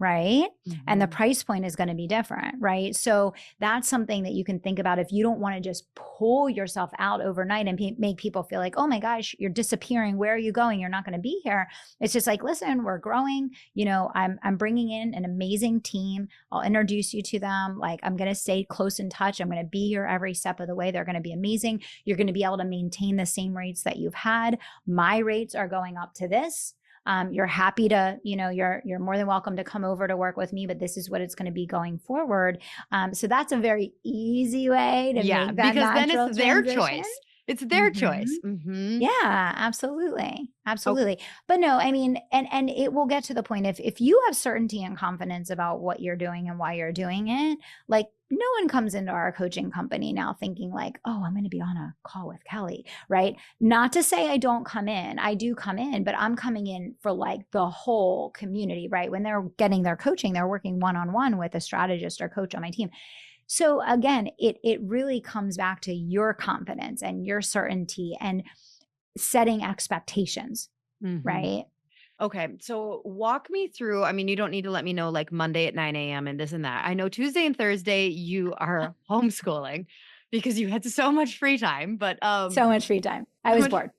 right? And the mhm. price point is going to be different, right? So that's something that you can think about if you don't want to just pull yourself out overnight and make people feel like, oh my gosh, you're disappearing. Where are you going? You're not going to be here. It's just like, listen, we're growing. I'm bringing in an amazing team. I'll introduce you to them. Like I'm going to stay close in touch. I'm going to be here every step of the way. They're going to be amazing. You're going to be able to maintain the same rates that you've had. My rates are going up to this. You're happy to, you're more than welcome to come over to work with me, but this is what it's going to be going forward. So that's a very easy way to Yeah, make that because then it's natural their transition. choice. It's their Hmm. choice. Mhm. Yeah, absolutely. Oh, Absolutely. But no, I mean, and it will get to the point if you have certainty and confidence about what you're doing and why you're doing it, like no one comes into our coaching company now thinking like, "Oh, I'm going to be on a call with Kelly," right? Not to say I don't come in. I do come in, but I'm coming in for like the whole community, right? When they're getting their coaching, they're working one-on-one with a strategist or coach on my team. So again, it really comes back to your confidence and your certainty and setting expectations, mhm. right? Okay, so walk me through. I mean, you don't need to let me know like Monday at 9 a.m. and this and that. I know Tuesday and Thursday you are homeschooling because you had so much free time, but So much free time. I how was much bored.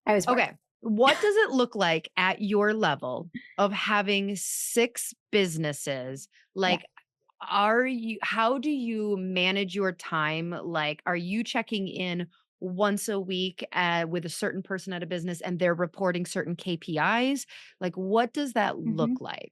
I was bored. okay. what does it look like at your level of having 6 businesses? Yeah. Like, how do you manage your time? Like, are you checking in once a week with a certain person at a business and they're reporting certain KPIs? Like, what does that hmm look like?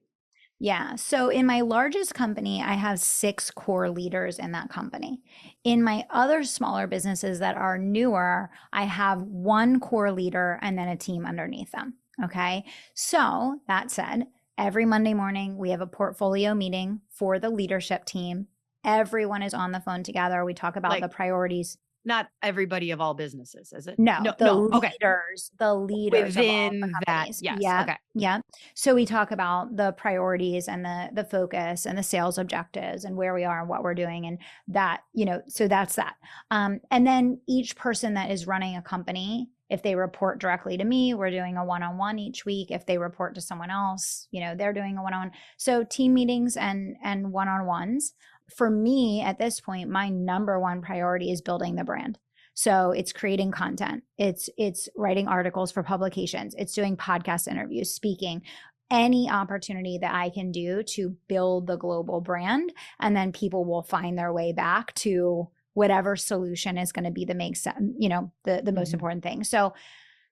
Yeah. So in my largest company, I have 6 core leaders in that company. In my other smaller businesses that are newer, I have 1 core leader and then a team underneath them. Okay. So that said, every Monday morning, we have a portfolio meeting for the leadership team. Everyone is on the phone together. We talk about the Like, priorities. not everybody of all businesses, is it? No, No, no. Okay. the leaders of all the Within that, companies. yes. Yeah, Okay. yeah. So we talk about the priorities and the focus and the sales objectives and where we are and what we're doing and that, so that's that. And then each person that is running a company, if they report directly to me, we're doing a one-on-one each week. If they report to someone else, they're doing a one-on-one. So team meetings and one-on-ones. For me, at this point, my number one priority is building the brand. So it's creating content. It's writing articles for publications. It's doing podcast interviews, speaking, any opportunity that I can do to build the global brand. And then people will find their way back to whatever solution is going to be the make sense, the most Mhm. important thing. So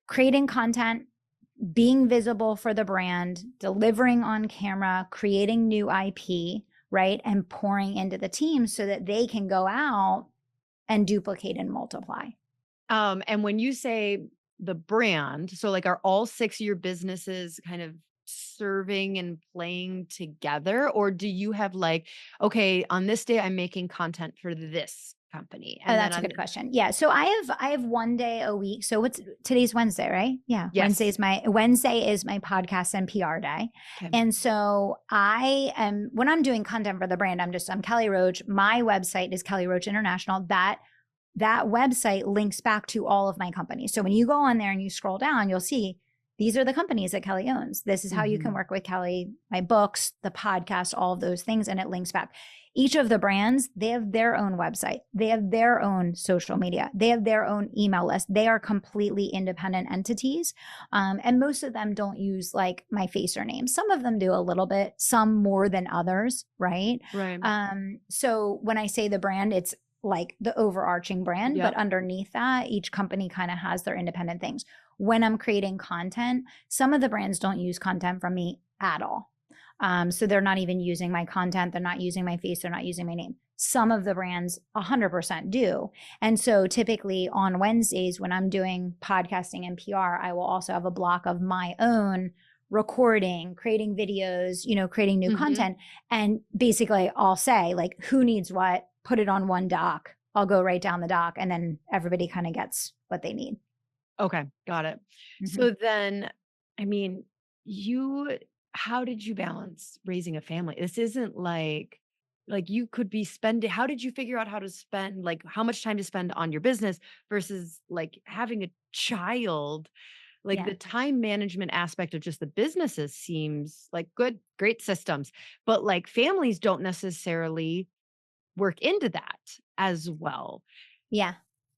creating content, being visible for the brand, delivering on camera, creating new IP, right? And pouring into the team so that they can go out and duplicate and multiply. And when you say the brand, so like, are all 6 of your businesses kind of serving and playing together? Or do you have like, okay, on this day, I'm making content for this company. Oh, And then that's a on, good question. Yeah. So I have 1 day a week. So today's Wednesday, right? Yeah. Wednesday yes. is my podcast and PR day. Okay. And so when I'm doing content for the brand, I'm Kelly Roach. My website is Kelly Roach International. That website links back to all of my companies. So when you go on there and you scroll down, you'll see these are the companies that Kelly owns. This is how you can Mhm. work with Kelly, my books, the podcast, all of those things. And it links back. Each of the brands, they have their own website. They have their own social media. They have their own email list. They are completely independent entities. And most of them don't use like my face or name. Some of them do a little bit, some more than others, right? Right. So when I say the brand, it's like the overarching brand, but Yep. underneath that, each company kind of has their independent things. When I'm creating content, some of the brands don't use content from me at all. So they're not even using my content. They're not using my face. They're not using my name. Some of the brands 100% do. And so typically on Wednesdays, when I'm doing podcasting and PR, I will also have a block of my own recording, creating videos, creating new Mhm. content. And basically I'll say like, who needs what, put it on one doc. I'll go right down the doc and then everybody kind of gets what they need. Okay, got it. Mhm. So then, I mean, you how did you balance raising a family? This isn't like you could be spending how did you figure out how to spend like how much time to spend on your business versus like having a child? Like Yeah. the time management aspect of just the businesses seems like good, great systems, but like families don't necessarily work into that as well. Yeah.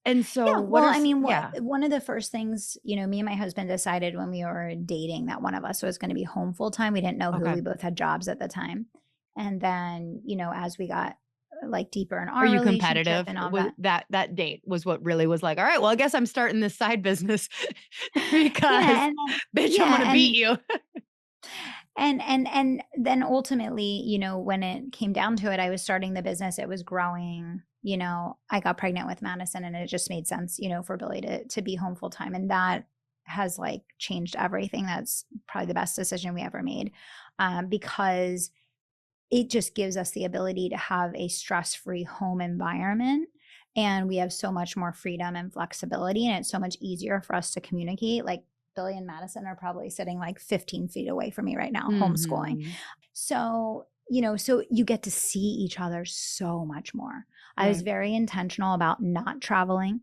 And so Yeah. what Well, are I mean, yeah. one of the first things, me and my husband decided when we were dating that one of us was going to be home full time. We didn't know who. Okay. We both had jobs at the time. And then, as we got like deeper in Are our you relationship competitive? and all Was that. that date was what really was like, "All right, well, I guess I'm starting this side business because, Yeah. And then, bitch, I'm yeah. gonna beat you." And then ultimately, when it came down to it, I was starting the business, it was growing, I got pregnant with Madison and it just made sense, for Billy to be home full time. And that has like changed everything. That's probably the best decision we ever made. Because it just gives us the ability to have a stress-free home environment. And we have so much more freedom and flexibility. And it's so much easier for us to communicate. Like Billy and Madison are probably sitting like 15 feet away from me right now, homeschooling. Mhm. So you get to see each other so much more. I was Right. very intentional about not traveling.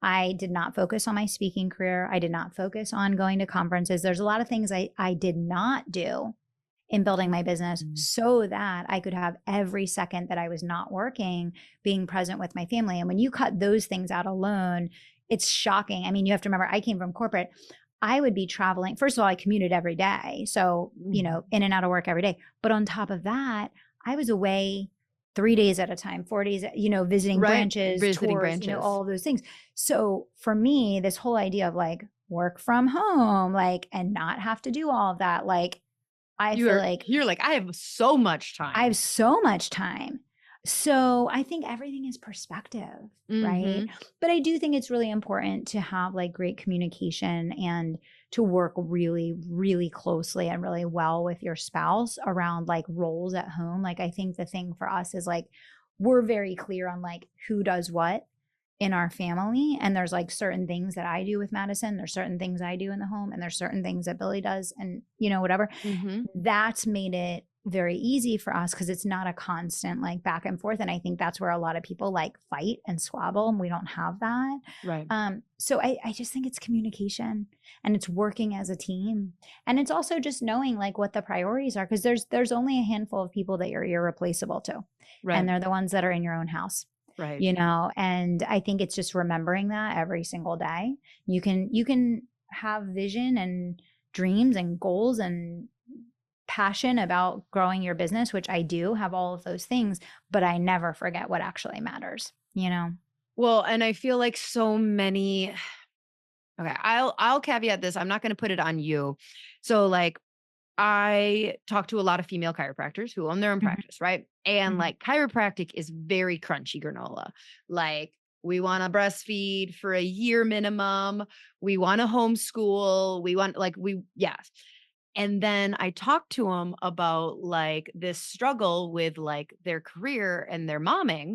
I did not focus on my speaking career. I did not focus on going to conferences. There's a lot of things I did not do in building my business Mm. so that I could have every second that I was not working being present with my family. And when you cut those things out alone, it's shocking. I mean, you have to remember, I came from corporate. I would be traveling. First of all, I commuted every day. So, in and out of work every day. But on top of that, I was away 3 days at a time, 4 days, visiting branches, Visiting tours, branches. all of those things. So for me, this whole idea of like work from home, like, and not have to do all of that, like, I feel like you're like, I have so much time. I have so much time. So I think everything is perspective, right? But I do think it's really important to have like great communication and to work really, really closely and really well with your spouse around like roles at home. Like, I think the thing for us is like, we're very clear on like who does what in our family. And there's like certain things that I do with Madison. There's certain things I do in the home, and there's certain things that Billy does, and whatever. That's made it very easy for us because it's not a constant like back and forth. And I think that's where a lot of people like fight and squabble, and we don't have that. Right. So I just think it's communication, and it's working as a team. And it's also just knowing like what the priorities are, because there's only a handful of people that you're irreplaceable to. Right. And they're the ones that are in your own house. Right. And I think it's just remembering that every single day. You can have vision and dreams and goals and passion about growing your business, which I do have all of those things, but I never forget what actually matters, Well, and I feel like so many, okay, I'll caveat this. I'm not going to put it on you. So like, I talk to a lot of female chiropractors who own their own practice, right? And like chiropractic is very crunchy granola. Like, we want to breastfeed for a year minimum. We want to homeschool. We want yes. And then I talked to them about like this struggle with like their career and their momming,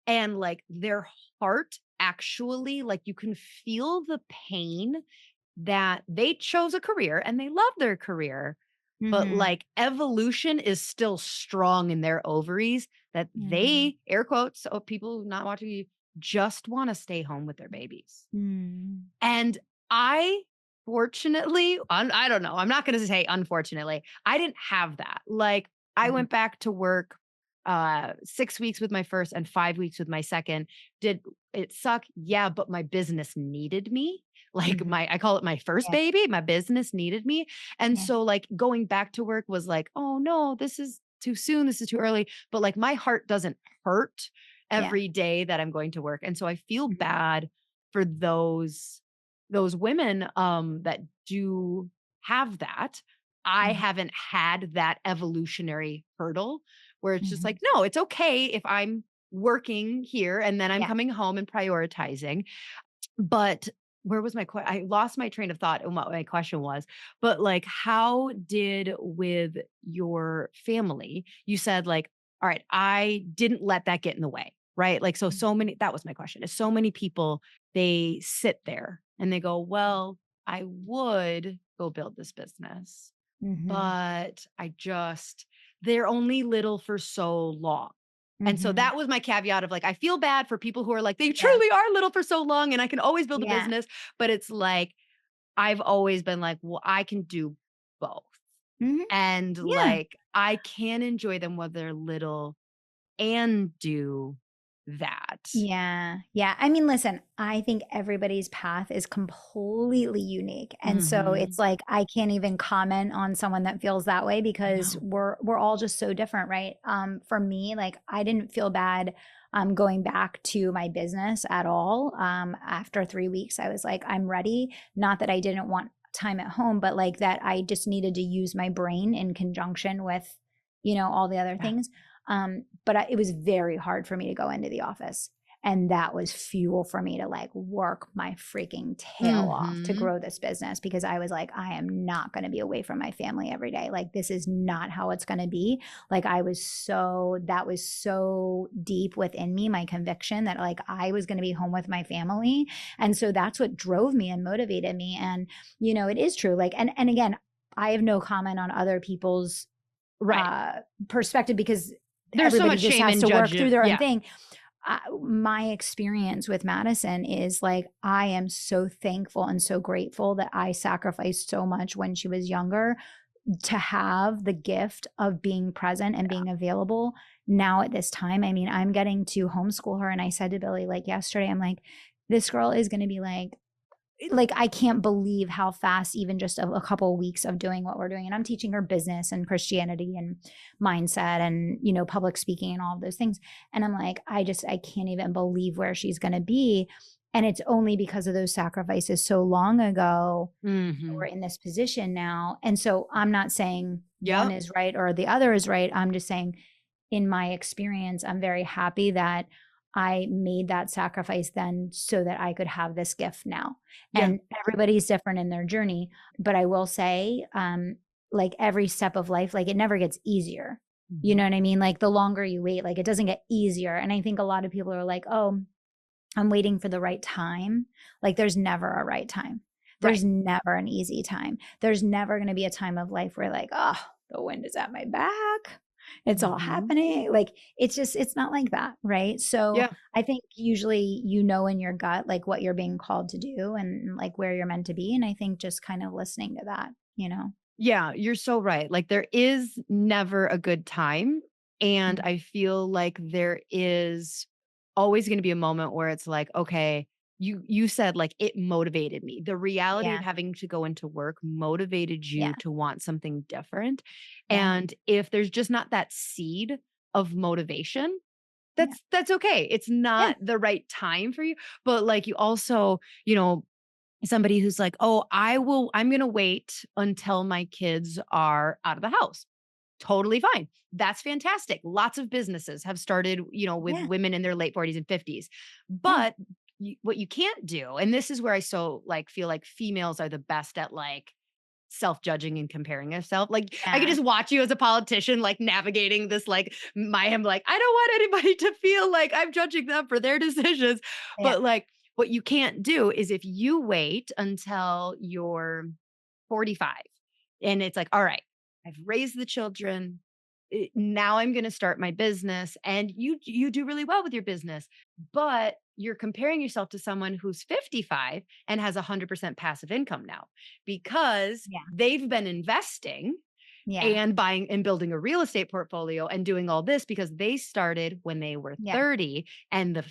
and like their heart actually, like you can feel the pain that they chose a career and they love their career. But like evolution is still strong in their ovaries that they, air quotes, so people not watching you, just want to stay home with their babies. And I fortunately, I don't know, I'm not going to say unfortunately, I didn't have that. Like, I went back to work 6 weeks with my first and 5 weeks with my second. Did it suck? Yeah, but my business needed me. Like I call it my first baby. My business needed me. And so like going back to work was like, oh no, this is too soon. This is too early. But like my heart doesn't hurt every day that I'm going to work. And so I feel bad for those women that do have that. I haven't had that evolutionary hurdle where it's just like, no, it's okay if I'm working here and then I'm coming home and prioritizing. But where was I lost my train of thought and what my question was. But like, how did with your family, you said like, all right, I didn't let that get in the way, right? Like, so many, that was my question, is so many people, they sit there and they go, well, I would go build this business, but they're only little for so long. And so that was my caveat of like, I feel bad for people who are like, they truly are little for so long and I can always build a business. But it's like, I've always been like, well, I can do both. And like, I can enjoy them when they're little and do that. Yeah. I mean, listen, I think everybody's path is completely unique. And so it's like, I can't even comment on someone that feels that way because we're all just so different, right? For me, like I didn't feel bad going back to my business at all. After 3 weeks, I was like, I'm ready. Not that I didn't want time at home, but like that I just needed to use my brain in conjunction with, all the other things. But it was very hard for me to go into the office. And that was fuel for me to like work my freaking tail off to grow this business, because I was like, I am not going to be away from my family every day. Like, this is not how it's going to be. Like, that was so deep within me, my conviction that like I was going to be home with my family. And so that's what drove me and motivated me. And, it is true. Like, and again, I have no comment on other people's perspective, because there's everybody so much just shame has in to work judging. through their own thing. My experience with Madison is like, I am so thankful and so grateful that I sacrificed so much when she was younger to have the gift of being present and being available now at this time. I mean, I'm getting to homeschool her. And I said to Billy, like yesterday, I'm like, this girl is going to be like like, I can't believe how fast, even just a couple of weeks of doing what we're doing. And I'm teaching her business and Christianity and mindset and, public speaking and all of those things. And I'm like, I can't even believe where she's going to be. And it's only because of those sacrifices so long ago. We're Mhm. in this position now. And so I'm not saying one Yep. is right or the other is right. I'm just saying, in my experience, I'm very happy that I made that sacrifice then so that I could have this gift now. Yeah. And everybody's different in their journey. But I will say, like every step of life, like it never gets easier. You know Mhm. what I mean? Like the longer you wait, like it doesn't get easier. And I think a lot of people are like, oh, I'm waiting for the right time. Like there's never a right time. Right. There's never an easy time. There's never going to be a time of life where like, oh, the wind is at my back. It's all Mhm. happening. Like it's not like that, right? So Yeah. I think usually in your gut like what you're being called to do and like where you're meant to be. And I think just kind of listening to that. Yeah, you're so right. Like there is never a good time. And Mm. I feel like there is always going to be a moment where it's like, okay, you said like it motivated me. The reality of Yeah. having to go into work motivated you Yeah. to want something different. Yeah. And if there's just not that seed of motivation, Yeah. that's okay. It's Yeah. not the right time for you, but like you also, somebody who's like, "Oh, I'm gonna wait until my kids are out of the house." Totally fine. That's fantastic. Lots of businesses have started, with Yeah. women in their late 40s and 50s. Yeah. But what you can't do, and this is where I so like feel like females are the best at like self-judging and comparing yourself. Like I could Yeah. just watch you as a politician, like navigating this, like my I'm like, I don't want anybody to feel like I'm judging them for their decisions. Yeah. But like what you can't do is if you wait until you're 45 and it's like, all right, I've raised the children. Now I'm going to start my business and you do really well with your business, but you're comparing yourself to someone who's 55 and has 100% passive income now because Yeah. they've been investing Yeah. and buying and building a real estate portfolio and doing all this because they started when they were Yeah. 30. And the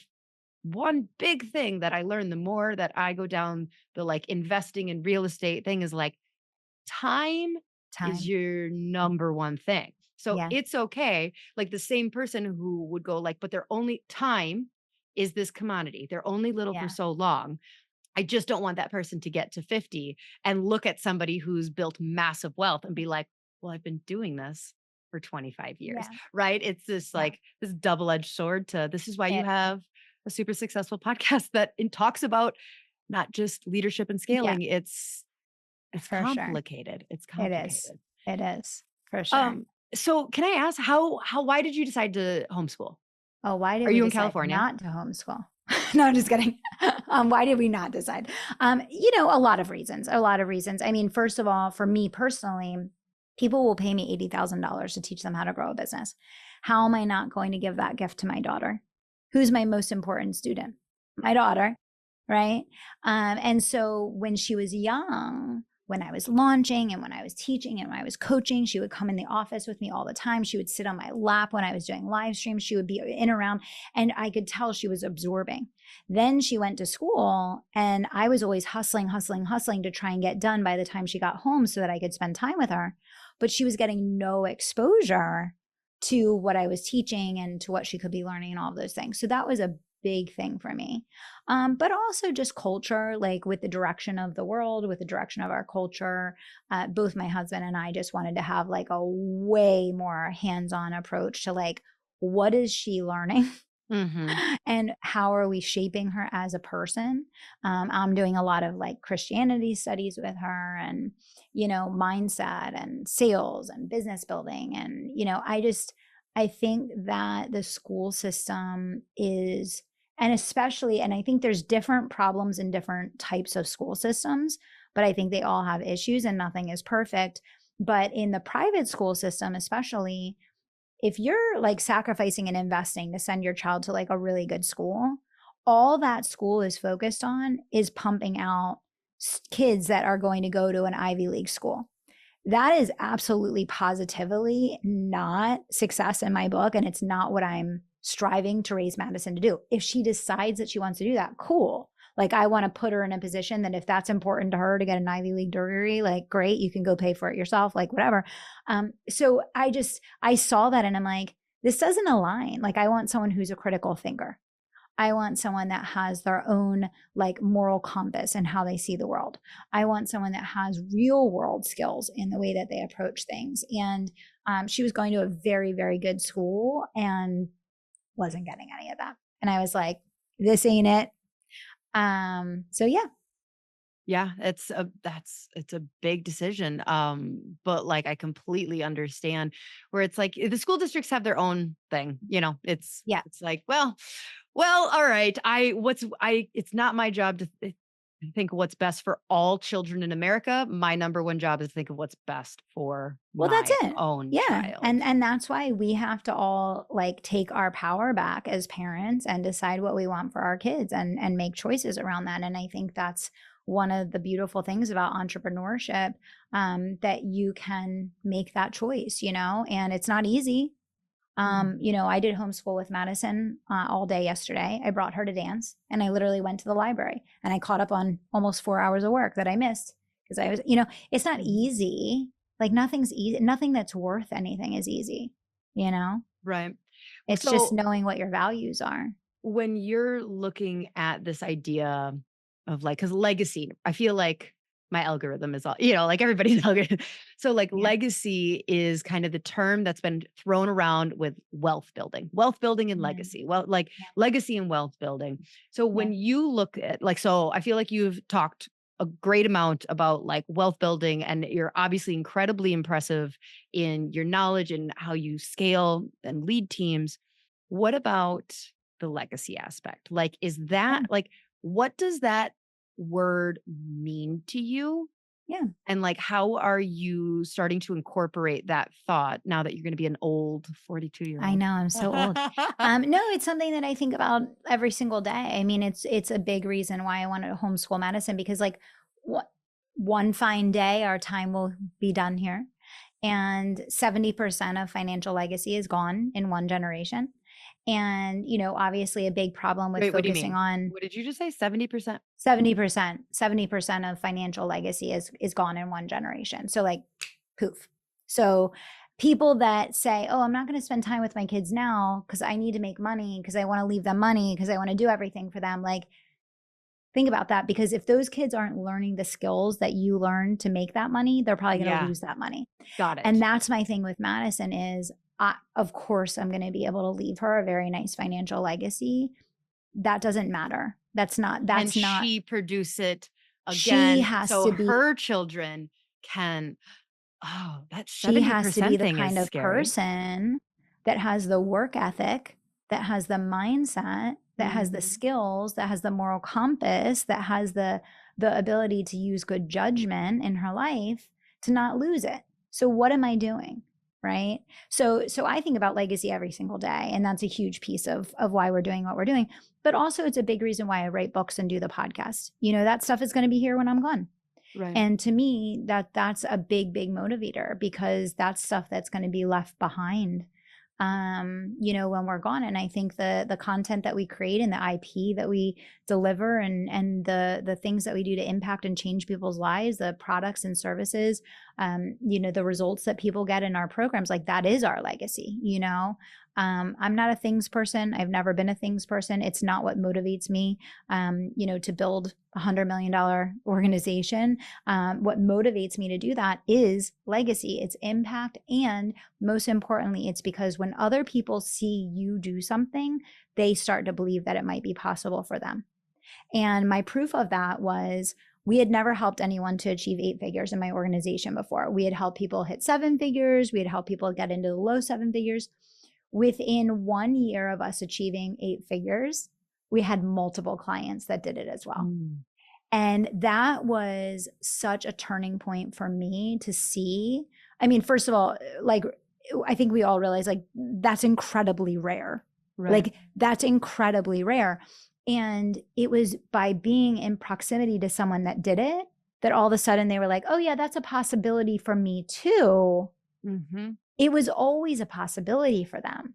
one big thing that I learned the more that I go down the like investing in real estate thing is like time is Time. your number one thing. So Yeah. it's okay. Like the same person who would go like, but their only time is this commodity. They're only little for Yeah. so long. I just don't want that person to get to 50 and look at somebody who's built massive wealth and be like, well, I've been doing this for 25 years, Yeah. right? It's this Yeah. like this double-edged sword to this is why you It have a super successful podcast that talks about not just leadership and yeah, scaling. It's for sure. complicated. It's It is. complicated. It is, for sure. Um, so can I ask how why did you decide to homeschool? Oh, why did Are we you in decide California? not to homeschool? No, I'm just kidding. Why did we not decide? A lot of reasons. A lot of reasons. I mean, first of all, for me personally, people will pay me $80,000 to teach them how to grow a business. How am I not going to give that gift to my daughter? Who's my most important student? My daughter, right? And so when she was young, when I was launching and when I was teaching and when I was coaching, she would come in the office with me all the time. She would sit on my lap when I was doing live streams. She would be in around, and I could tell she was absorbing. Then she went to school, and I was always hustling, hustling, hustling to try and get done by the time she got home so that I could spend time with her. But she was getting no exposure to what I was teaching and to what she could be learning and all of those things. So that was a big thing for me. But also just culture, like with the direction of the world, with the direction of our culture. Both my husband and I just wanted to have like a way more hands on approach to like, what is she learning? Mhm. And how are we shaping her as a person? I'm doing a lot of like Christianity studies with her and, mindset and sales and business building. And, I think that the school system is, and especially, and I think there's different problems in different types of school systems, but I think they all have issues and nothing is perfect. But in the private school system, especially, if you're like sacrificing and investing to send your child to like a really good school, all that school is focused on is pumping out kids that are going to go to an Ivy League school. That is absolutely positively not success in my book. And it's not what I'm striving to raise Madison to do. If she decides that she wants to do that, cool. Like, I want to put her in a position that if that's important to her to get an Ivy League degree, like, great, you can go pay for it yourself, like, whatever. So I saw that and I'm like, this doesn't align. Like, I want someone who's a critical thinker. I want someone that has their own like moral compass and how they see the world. I want someone that has real world skills in the way that they approach things. And she was going to a very, very good school and wasn't getting any of that. And I was like, this ain't it. So yeah. Yeah, it's a big decision. But like I completely understand where it's like the school districts have their own thing, Yeah. it's like, all right. It's not my job to think what's best for all children in America. My number one job is to think of what's best for Well, that's my it. own Yeah. child. And that's why we have to all like take our power back as parents and decide what we want for our kids and make choices around that. And I think that's one of the beautiful things about entrepreneurship, that you can make that choice, and it's not easy. I did homeschool with Madison all day yesterday. I brought her to dance and I literally went to the library and I caught up on almost 4 hours of work that I missed because I was, it's not easy. Like nothing's easy. Nothing that's worth anything is easy, you know? Right. It's just So knowing what your values are. when you're looking at this idea of like, because legacy, I feel like my algorithm is all, like everybody's algorithm. So like Yeah. legacy is kind of the term that's been thrown around with wealth building and Yeah. legacy. Well, like Yeah. legacy and wealth building. So Yeah. when you look at like, so I feel like you've talked a great amount about like wealth building and you're obviously incredibly impressive in your knowledge and how you scale and lead teams. What about the legacy aspect? Like, is Yeah. that like, what does that word mean to you? Yeah. And like, how are you starting to incorporate that thought now that you're going to be an old 42-year I old? know, I'm so old. No, it's something that I think about every single day. I mean, it's a big reason why I wanted to homeschool medicine because like what one fine day our time will be done here. And 70% of financial legacy is gone in one generation. And, obviously a big problem with Wait, what do you focusing mean? on What did you just say? 70%? 70% of financial legacy is gone in one generation. So like poof. So people that say, "Oh, I'm not going to spend time with my kids now because I need to make money because I want to leave them money because I want to do everything for them." Like think about that because if those kids aren't learning the skills that you learn to make that money, they're probably going to Yeah, lose that money. got And it. that's my thing with Madison is of course I'm going to be able to leave her a very nice financial legacy. That doesn't matter. Can That's not she produce it she again has so to be her children can? Oh, that she has to be 70% the thing is kind of scary. person that has the work ethic, that has the mindset, that has the Mhm. skills, that has the moral compass, that has the ability to use good judgment in her life to not lose it. So what am I doing? Right? So I think about legacy every single day and that's a huge piece of why we're doing what we're doing. But also it's a big reason why I write books and do the podcast. That stuff is going to be here when I'm gone. Right. And to me, that's a big, big motivator because that's stuff that's going to be left behind, when we're gone. And I think the content that we create and the IP that we deliver and the things that we do to impact and change people's lives, the products and services, the results that people get in our programs, like that is our legacy. I'm not a things person. I've never been a things person. It's not what motivates me, to build $100 million organization. What motivates me to do that is legacy, it's impact. And most importantly, it's because when other people see you do something, they start to believe that it might be possible for them. And my proof of that was we had never helped anyone to achieve 8 figures in my organization before. We had helped people hit 7 figures. We had helped people get into the low 7 figures. Within 1 year of us achieving 8 figures, we had multiple clients that did it as well. Mm. And that was such a turning point for me to see. I mean, first of all, like, I think we all realize like that's incredibly rare. Right. Like, that's incredibly rare. And it was by being in proximity to someone that did it that all of a sudden they were like, oh, yeah, that's a possibility for me too. Mhm. It was always a possibility for them.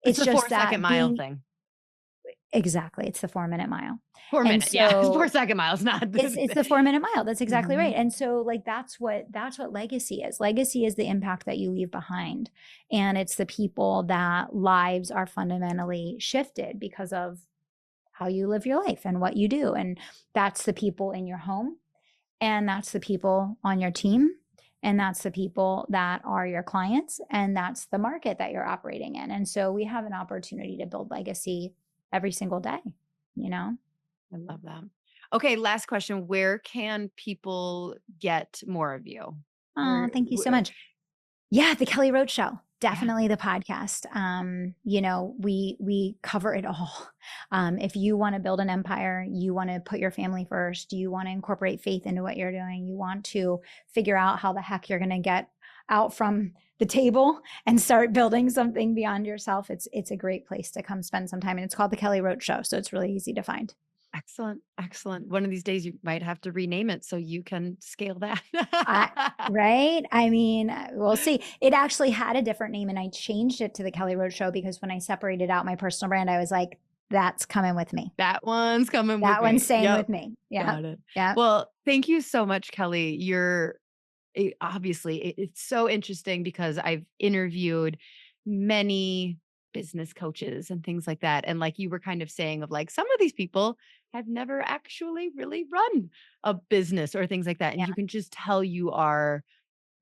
It's It's the just 4-second that mile being thing. Exactly. It's the 4-minute mile. 4 And minute. Yeah. so 4 second miles, not. it's the 4-minute mile. That's exactly right. Mhm. And so like that's what legacy is. Legacy is the impact that you leave behind. And it's the people that lives are fundamentally shifted because of how you live your life and what you do. And that's the people in your home, and that's the people on your team, and that's the people that are your clients, and that's the market that you're operating in. And so we have an opportunity to build legacy every single day, you know? I love that. Okay, last question. Where can people get more of you? Oh, thank you so Where much. Yeah, the Kelly Roach Show. yeah. Definitely the podcast. We cover it all. If you want to build an empire, you want to put your family first, you want to incorporate faith into what you're doing, you want to figure out how the heck you're going to get out from the table and start building something beyond yourself. It's a great place to come spend some time, and it's called the Kelly Roach Show, so it's really easy to find. Excellent. Excellent. One of these days you might have to rename it so you can scale that. I Right? I mean, we'll see. It actually had a different name, and I changed it to the Kelly Road Show because when I separated out my personal brand, I was like, that's coming with me. That one's coming with That one's me. staying Yep. with me. Yeah. Got it. Yeah. Well, thank you so much, Kelly. Obviously, it's so interesting because I've interviewed many business coaches and things like that. And like you were kind of saying, of like some of these people have never actually really run a business or things like that. And Yeah. you can just tell you are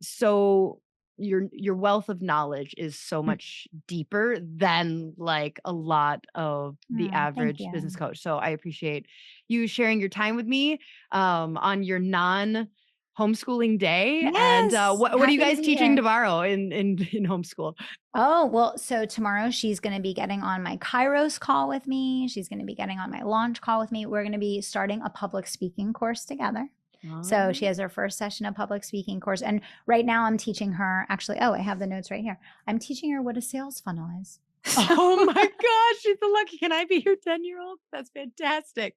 so your wealth of knowledge is so Mm. much deeper than like a lot of the Oh, thank average business you. coach. So I appreciate you sharing your time with me on your non homeschooling day. And Yes. what are you Happy to guys be teaching here. tomorrow in homeschool? Oh, well, so tomorrow she's going to be getting on my Kairos call with me. She's going to be getting on my launch call with me. We're going to be starting a public speaking course together. So she Oh. has her first session of public speaking course. And right now I'm teaching her, actually, oh, I have the notes right here. I'm teaching her what a sales funnel is. So Oh my gosh, she's so lucky. Can I be your 10-year-old? That's fantastic.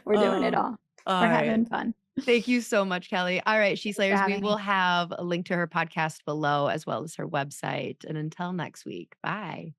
we're doing it all. All We're right. having fun. Thank you so much, Kelly. All right, She Thanks for Slayers, we having will me. have a link to her podcast below as well as her website. And until next week, bye.